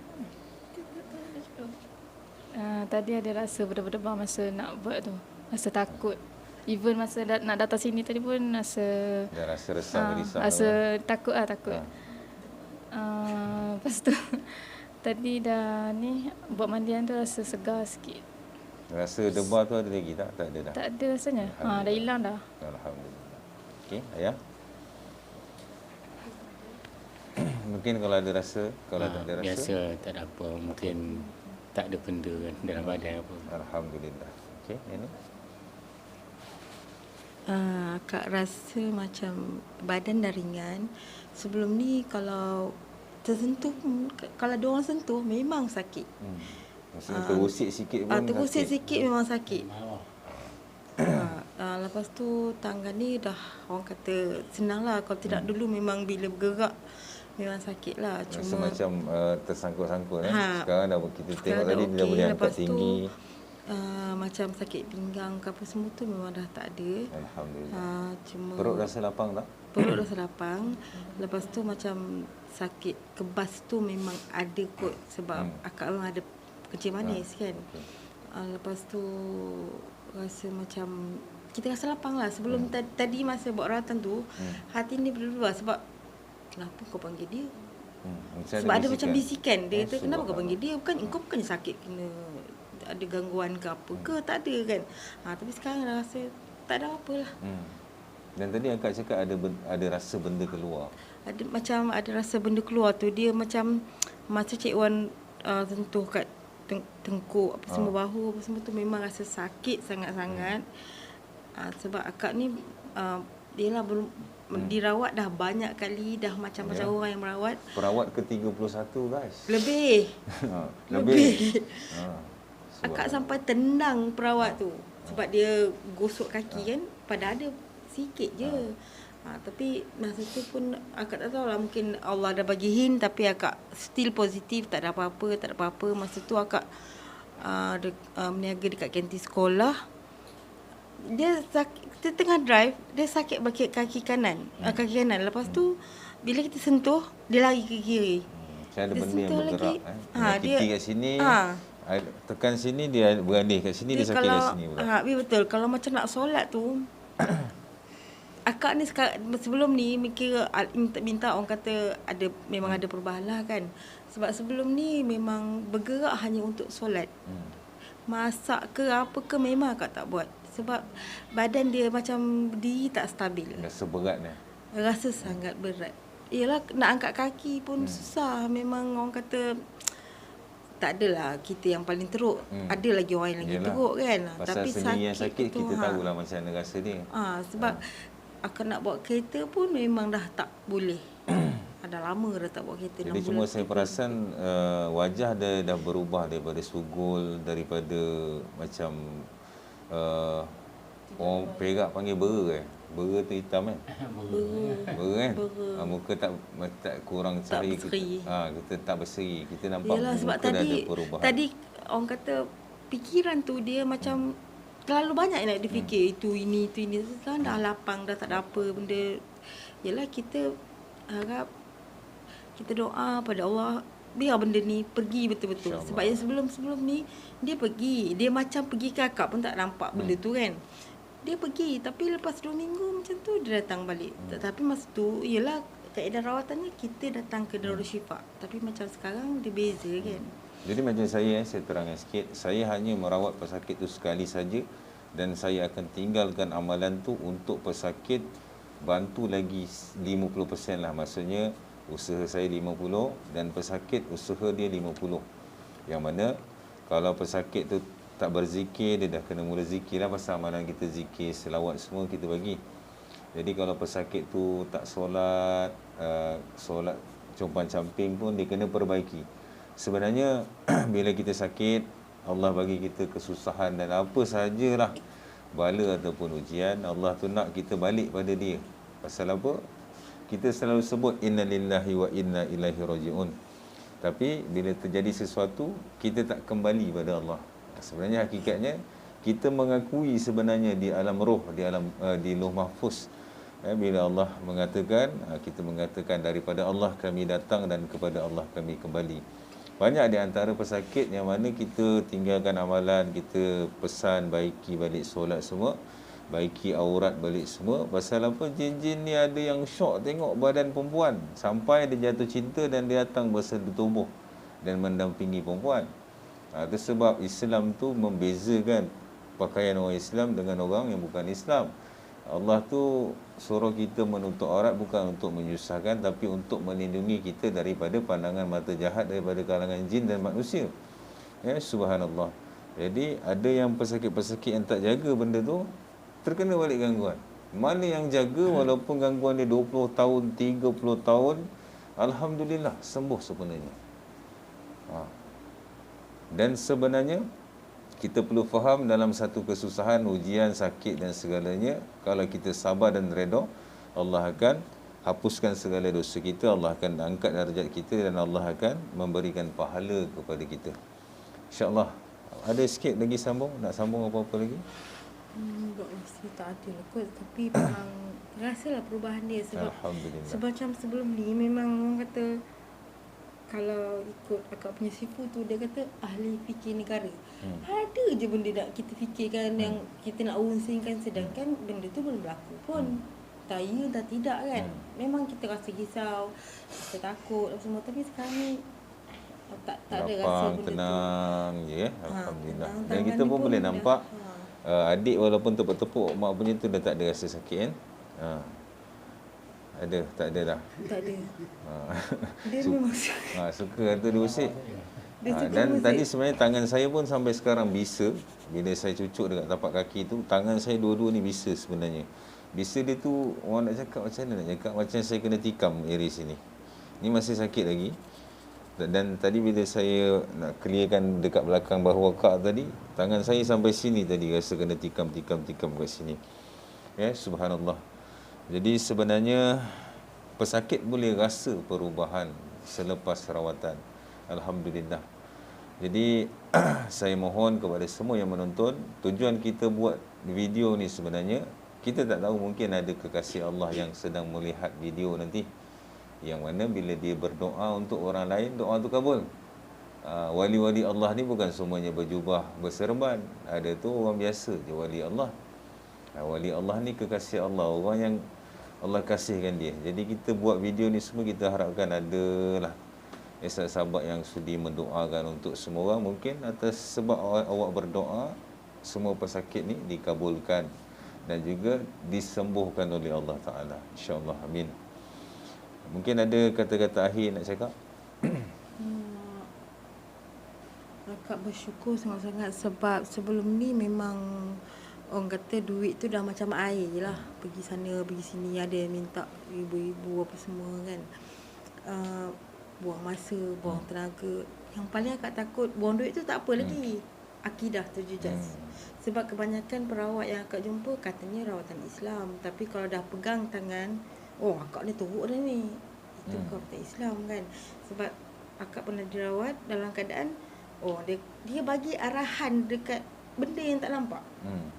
Tadi ada rasa berdebar masa nak buat tu. Rasa takut. Even masa nak datang sini tadi pun rasa Dah rasa resah, risau. rasa takut. Lepas tu tadi dah ni buat mandian tu rasa segar sikit. Rasa debar tu ada lagi tak? Tak ada dah. Tak ada rasanya. Dah hilang dah. Alhamdulillah. Okey, ayah. Mungkin kalau ada rasa, kalau tak ada rasa. Biasa tak ada apa. Mungkin tak ada benda kan dalam badan apa. Alhamdulillah. Okey, ini. Akak rasa macam badan dah ringan. Sebelum ni kalau tersentuh, kalau dia orang sentuh memang sakit. Maksudnya terusik sikit pun Terusik sakit. sikit memang sakit. Marah. Lepas tu tangan ni dah orang kata senang lah. Kalau tidak dulu memang bila bergerak memang sakit lah. Rasa Cuma macam tersangkut-sangkut. Ha. Sekarang dah kita tengok sekarang tadi dah dia dah boleh angkat Lepas tu, tinggi. macam sakit pinggang ke apa semua tu memang dah tak ada. Alhamdulillah. Cuma Perut rasa lapang tak? perut rasa lapang. Lepas tu macam sakit kebas tu memang ada kot. Sebab akak memang ada kencing manis kan. Lepas tu rasa macam kita rasa lapang lah. Sebelum tadi masa buat rawatan tu, hati ni berdua sebab kenapa kau panggil dia? Sebab ada macam bisikan. Dia kata kenapa kau panggil dia? Kau bukannya sakit kena ada gangguan ke apa ke? Tak ada kan. Tapi sekarang dah rasa tak ada apalah. Dan tadi akak cakap ada rasa benda keluar. Ada rasa benda keluar tu. Dia macam masa Cik Wan sentuh kat tengkuk apa semua, bahu apa semua tu memang rasa sakit sangat-sangat. Sebab akak ni dia belum dirawat dah banyak kali, dah macam-macam orang yang merawat. Perawat ke-31 guys. Lebih. Lebih. Akak sampai tendang perawat tu sebab dia gosok kaki kan, padahal ada sikit je. Tapi masa tu pun akak tak tahulah, mungkin Allah dah bagi hint, tapi akak still positif, tak ada apa-apa. Masa tu akak meniaga dekat kantin sekolah. Dia tengah drive, dia sakit bahagian kaki kanan. Lepas tu bila kita sentuh, dia lari ke kiri. Macam ada benda yang bergerak. Dia kat sini, tekan sini dia beralih, kat sini dia sakit kalau, kat sini pula. Betul. Kalau macam nak solat tu akak ni sebelum ni kira minta orang kata memang ada perubahan lah kan. Sebab sebelum ni memang bergerak hanya untuk solat. Masak ke apa ke memang akak tak buat. Sebab badan dia macam berdiri tak stabil. Rasa berat ni. Rasa sangat berat. Yelah, nak angkat kaki pun susah. Memang orang kata tak adalah kita yang paling teruk. Ada lagi orang yang lagi teruk kan. Pasal tapi sendiri yang sakit tu, kita tahulah macam mana rasa dia. Sebab akak nak bawa kereta pun memang dah tak boleh. Dah lama dah tak bawa kereta. Jadi cuma saya perasan wajah dia dah berubah daripada sugul, daripada macam orang Perak panggil bera. Bera tu hitam kan? Bera kan? Muka tak kurang cahaya. Kita tak berseri. Kita nampak sebab muka dah ada perubahan. Tadi orang kata fikiran tu dia macam terlalu banyak nak difikir. Itu ini. Sekarang dah lapang, dah tak ada apa benda. Yelah, kita harap, kita doa pada Allah biar benda ni pergi betul-betul. Sebab yang sebelum ni dia pergi. Dia macam pergi ke akak pun tak nampak benda tu kan. Dia pergi, tapi lepas 2 minggu macam tu dia datang balik. Tapi masa tu yelah kaedah rawatannya kita datang ke Darul Syifa. Tapi macam sekarang dia beza kan. Jadi macam saya terangkan sikit, saya hanya merawat pesakit tu sekali saja dan saya akan tinggalkan amalan tu untuk pesakit bantu lagi 50% lah. Maksudnya usaha saya 50 dan pesakit usaha dia 50. Yang mana kalau pesakit tu tak berzikir, dia dah kena mula zikir lah. Pasal amalan kita zikir, selawat semua kita bagi. Jadi kalau pesakit tu tak solat, solat compan camping pun dia kena perbaiki. Sebenarnya bila kita sakit, Allah bagi kita kesusahan dan apa sahajalah bala ataupun ujian, Allah tu nak kita balik pada dia. Pasal apa? Kita selalu sebut inna lillahi wa inna ilaihi raji'un. Tapi bila terjadi sesuatu, kita tak kembali pada Allah. Sebenarnya hakikatnya kita mengakui sebenarnya di alam roh, di lauh mahfuz, bila Allah mengatakan, kita mengatakan daripada Allah kami datang dan kepada Allah kami kembali. Banyak di antara pesakit yang mana kita tinggalkan amalan, kita pesan baiki balik solat semua, baiki aurat balik semua. Pasal apa? Jin-jin ni ada yang syok tengok badan perempuan sampai dia jatuh cinta dan dia datang bersetubuh dan mendampingi perempuan. Itu sebab Islam tu membezakan pakaian orang Islam dengan orang yang bukan Islam. Allah tu suruh kita menutup aurat bukan untuk menyusahkan, tapi untuk melindungi kita daripada pandangan mata jahat daripada kalangan jin dan manusia. Ya, subhanallah. Jadi ada yang pesakit-pesakit yang tak jaga benda tu terkena balik gangguan. Mana yang jaga walaupun gangguan dia 20 tahun, 30 tahun, alhamdulillah sembuh sebenarnya. Dan sebenarnya kita perlu faham dalam satu kesusahan, ujian, sakit dan segalanya, kalau kita sabar dan redha, Allah akan hapuskan segala dosa kita, Allah akan angkat darjat kita dan Allah akan memberikan pahala kepada kita. InsyaAllah. Ada sikit lagi sambung? Nak sambung apa-apa lagi? Mesti tak ada lah kot. Tapi memang rasalah perubahan dia. Sebab Alhamdulillah. sebab macam sebelum ni memang orang kata, kalau ikut akak punya sifu tu, dia kata ahli fikir negara. Ada je benda nak kita fikirkan, yang kita nak unsingkan, sedangkan benda tu belum berlaku pun. Tak ya, tak tidak kan. Memang kita rasa risau, kita takut semua. Tapi sekarang ni tak ada rasa benda tenang je. Alhamdulillah. tenang. Dan kita pun boleh nampak adik walaupun tepuk-tepuk mak punya tu dah tak ada rasa sakit kan. Ada, tak ada dah. Tak ada. Dia memang suka tu diusik. Dia suka Dan musik. tadi sebenarnya tangan saya pun sampai sekarang bisa. Bila saya cucuk dekat tapak kaki tu, tangan saya dua-dua ni bisa sebenarnya. Bisa dia tu, orang nak cakap macam mana nak cakap, macam saya kena tikam area sini. Ni masih sakit lagi. Dan tadi bila saya nak clearkan dekat belakang bahu akak tadi, tangan saya sampai sini tadi rasa kena tikam kat sini. Ya, subhanallah. Jadi sebenarnya pesakit boleh rasa perubahan selepas rawatan. Alhamdulillah. Jadi saya mohon kepada semua yang menonton, tujuan kita buat video ni sebenarnya, kita tak tahu mungkin ada kekasih Allah yang sedang melihat video nanti, yang mana bila dia berdoa untuk orang lain, doa tu kabul. Wali-wali Allah ni bukan semuanya berjubah, berserban. Ada tu orang biasa je wali Allah. Wali Allah ni kekasih Allah, orang yang Allah kasihkan dia. Jadi kita buat video ni semua, kita harapkan adalah sahabat-sahabat yang sudi mendoakan untuk semua orang. Mungkin atas sebab awak berdoa, semua pesakit ni dikabulkan dan juga disembuhkan oleh Allah Ta'ala. InsyaAllah. Amin. Mungkin ada kata-kata akhir nak cakap? Akak bersyukur sangat-sangat sebab sebelum ni memang orang kata duit tu dah macam air je lah. Pergi sana, pergi sini, ada yang minta ibu-ibu apa semua kan. Buang masa, buang tenaga. Yang paling akak takut, buang duit tu tak apa lagi. Akidah tu jujas. Sebab kebanyakan perawat yang akak jumpa katanya rawatan Islam. Tapi kalau dah pegang tangan, oh akak ni teruk dah ni. Itu bukan rawatan Islam kan. Sebab akak pernah dirawat dalam keadaan, oh dia bagi arahan dekat benda yang tak nampak.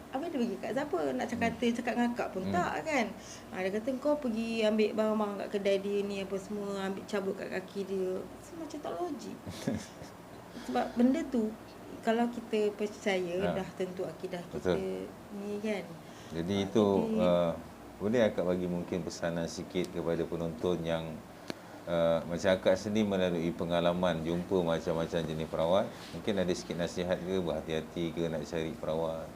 Apa dia bagi kat siapa? Nak cakap dengan akak pun tak kan. Dia kata kau pergi ambil barang-barang kat kedai dia ni apa semua, ambil cabut kat kaki dia. So, macam tak logik. Sebab benda tu kalau kita percaya dah tentu akidah kita. Betul. Ni kan. Jadi itu boleh akak bagi mungkin pesanan sikit kepada penonton yang macam akak sendiri melalui pengalaman jumpa macam-macam jenis perawat, mungkin ada sikit nasihat ke, berhati-hati ke nak cari perawat?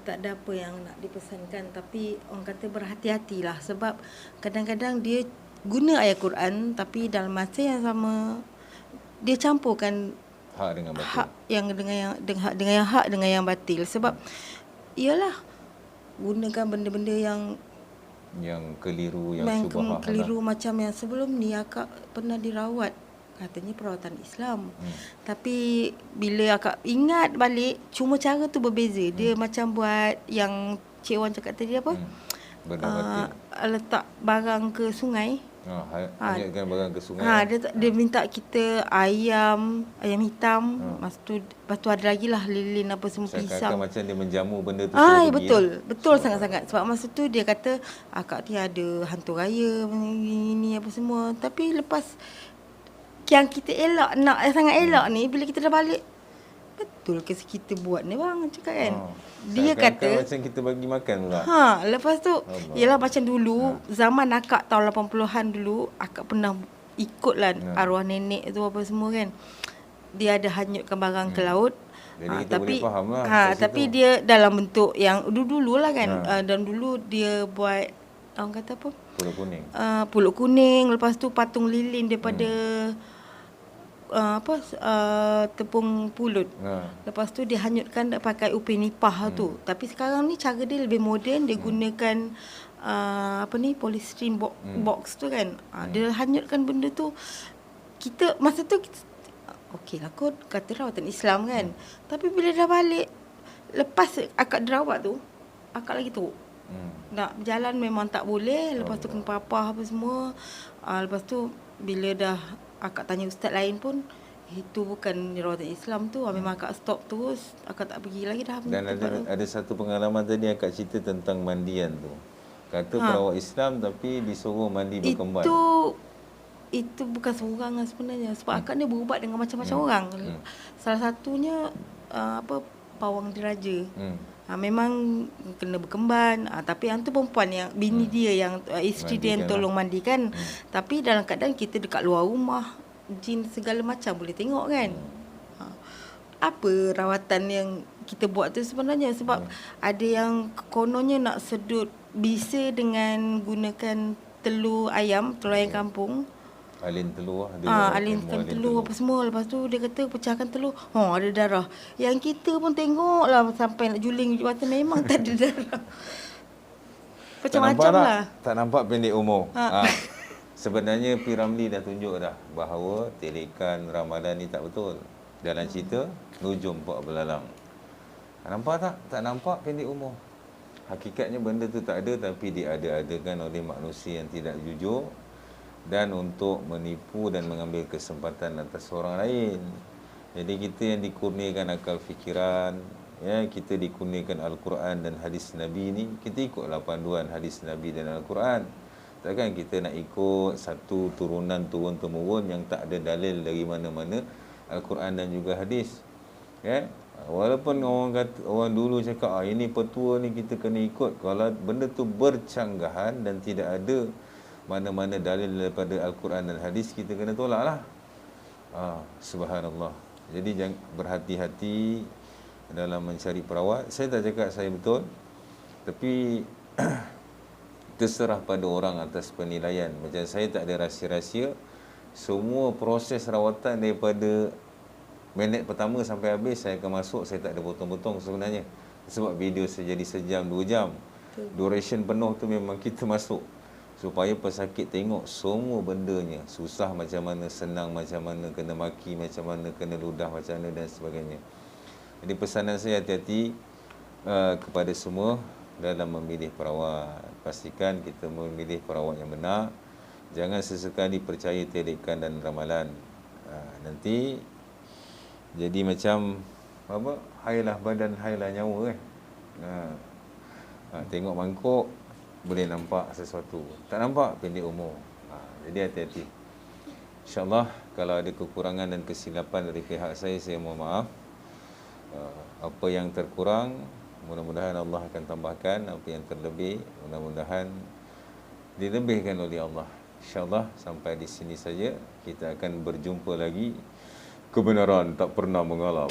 Tak ada apa yang nak dipesankan, tapi orang kata berhati-hatilah sebab kadang-kadang dia guna ayat Quran tapi dalam masa yang sama dia campurkan hak dengan batil. Hak yang dengan yang hak dengan yang batil. Sebab iyalah gunakan benda-benda yang keliru, yang syubhah. Keliru macam yang sebelum ni akak pernah dirawat, katanya perawatan Islam. Tapi bila akak ingat balik, cuma cara tu berbeza. Dia macam buat yang Cik Wan cakap tadi apa? Letak barang ke sungai. Hanyutkan barang ke sungai. Dia minta kita ayam hitam. Lepas tu ada lagi lah lilin apa semua, pisang. Macam dia menjamu benda tu. Betul sangat-sangat. Sebab masa tu dia kata akak ni ada hantu raya ini apa semua. Tapi lepas yang kita sangat elak ni, bila kita dah balik, betul ke kita buat ni bang, cakap kan. Dia kata macam kita bagi makan pula. Lepas tu ialah macam dulu zaman akak tahun 80-an dulu, akak pernah ikutlah arwah nenek tu apa semua kan. Dia ada hanyutkan barang ke laut. Jadi kita boleh faham lah kat tapi situ. dia dalam bentuk yang dulu lah kan. Dan dulu dia buat orang kata apa? Pulut kuning. Pulut kuning, lepas tu patung lilin daripada tepung pulut. Lepas tu dia hanyutkan pakai upin nipah tu. Tapi sekarang ni cara dia lebih moden, dia gunakan polystyrene box tu kan. Dia hanyutkan benda tu. Kita masa tu okey lah kot kata rawatan Islam kan. Tapi bila dah balik, lepas akak dirawat tu, akak lagi teruk. Nak berjalan memang tak boleh. Lepas tu kena papah apa semua. Lepas tu bila dah akak tanya ustaz lain pun, itu bukan rawatan Islam tu. Memang akak stop terus. Akak tak pergi lagi dah. Dan ada satu pengalaman tadi akak cerita tentang mandian tu. Kata perawat Islam tapi disuruh mandi berkemban. Itu bukan seorang sebenarnya. Sebab akak ni berubat dengan macam-macam orang. Salah satunya pawang diraja. Memang kena berkemban. Tapi yang tu perempuan yang bini dia yang isteri dia yang tolong mandikan. Tapi dalam keadaan kita dekat luar rumah, jin segala macam boleh tengok kan. Apa rawatan yang kita buat tu sebenarnya? Sebab ada yang kononnya nak sedut bisa dengan gunakan telur ayam kampung. Alin telur alinkan telur apa semua. Lepas tu dia kata pecahkan telur, ada darah. Yang kita pun tengok lah sampai nak juling mata, memang tak ada darah. Macam-macam lah. Tak nampak pendek umur. Sebenarnya P. Ramlee dah tunjuk dah bahawa telekan ramalan ni tak betul. Dalam cerita Nujum Pak Belalang. Nampak tak? Tak nampak pendek umur. Hakikatnya benda tu tak ada, tapi diada-adakan oleh manusia yang tidak jujur dan untuk menipu dan mengambil kesempatan atas orang lain. Jadi kita yang dikurniakan akal fikiran, kita dikurniakan Al-Quran dan hadis Nabi ni, kita ikutlah panduan hadis Nabi dan Al-Quran. Takkan kita nak ikut satu turunan turun-temurun yang tak ada dalil dari mana-mana Al-Quran dan juga hadis. Walaupun orang dulu cakap ini petua ni kita kena ikut, kalau benda tu bercanggahan dan tidak ada mana-mana dalil daripada Al-Quran dan hadis, kita kena tolak lah. Subhanallah. Jadi jangan berhati-hati dalam mencari perawat. Saya tak cakap saya betul, tapi terserah pada orang atas penilaian. Macam saya tak ada rahsia-rahsia. Semua proses rawatan daripada minit pertama sampai habis saya akan masuk. Saya tak ada potong-potong sebenarnya. Sebab video saya jadi sejam, 2 jam. Duration penuh tu memang kita masuk supaya pesakit tengok semua bendanya. Susah macam mana, senang macam mana, kena maki macam mana, kena ludah macam mana dan sebagainya. Jadi pesanan saya hati-hati kepada semua dalam memilih perawat. Pastikan kita memilih perawat yang benar. Jangan sesekali percaya telekan dan ramalan. Nanti jadi macam hailah badan, hailah nyawa tengok mangkuk boleh nampak sesuatu, tak nampak pendek umur. Jadi hati-hati. InsyaAllah kalau ada kekurangan dan kesilapan dari pihak saya mohon maaf. Apa yang terkurang, mudah-mudahan Allah akan tambahkan. Apa yang terlebih, mudah-mudahan dilebihkan oleh Allah. InsyaAllah sampai di sini saja. Kita akan berjumpa lagi. Kebenaran tak pernah mengalah.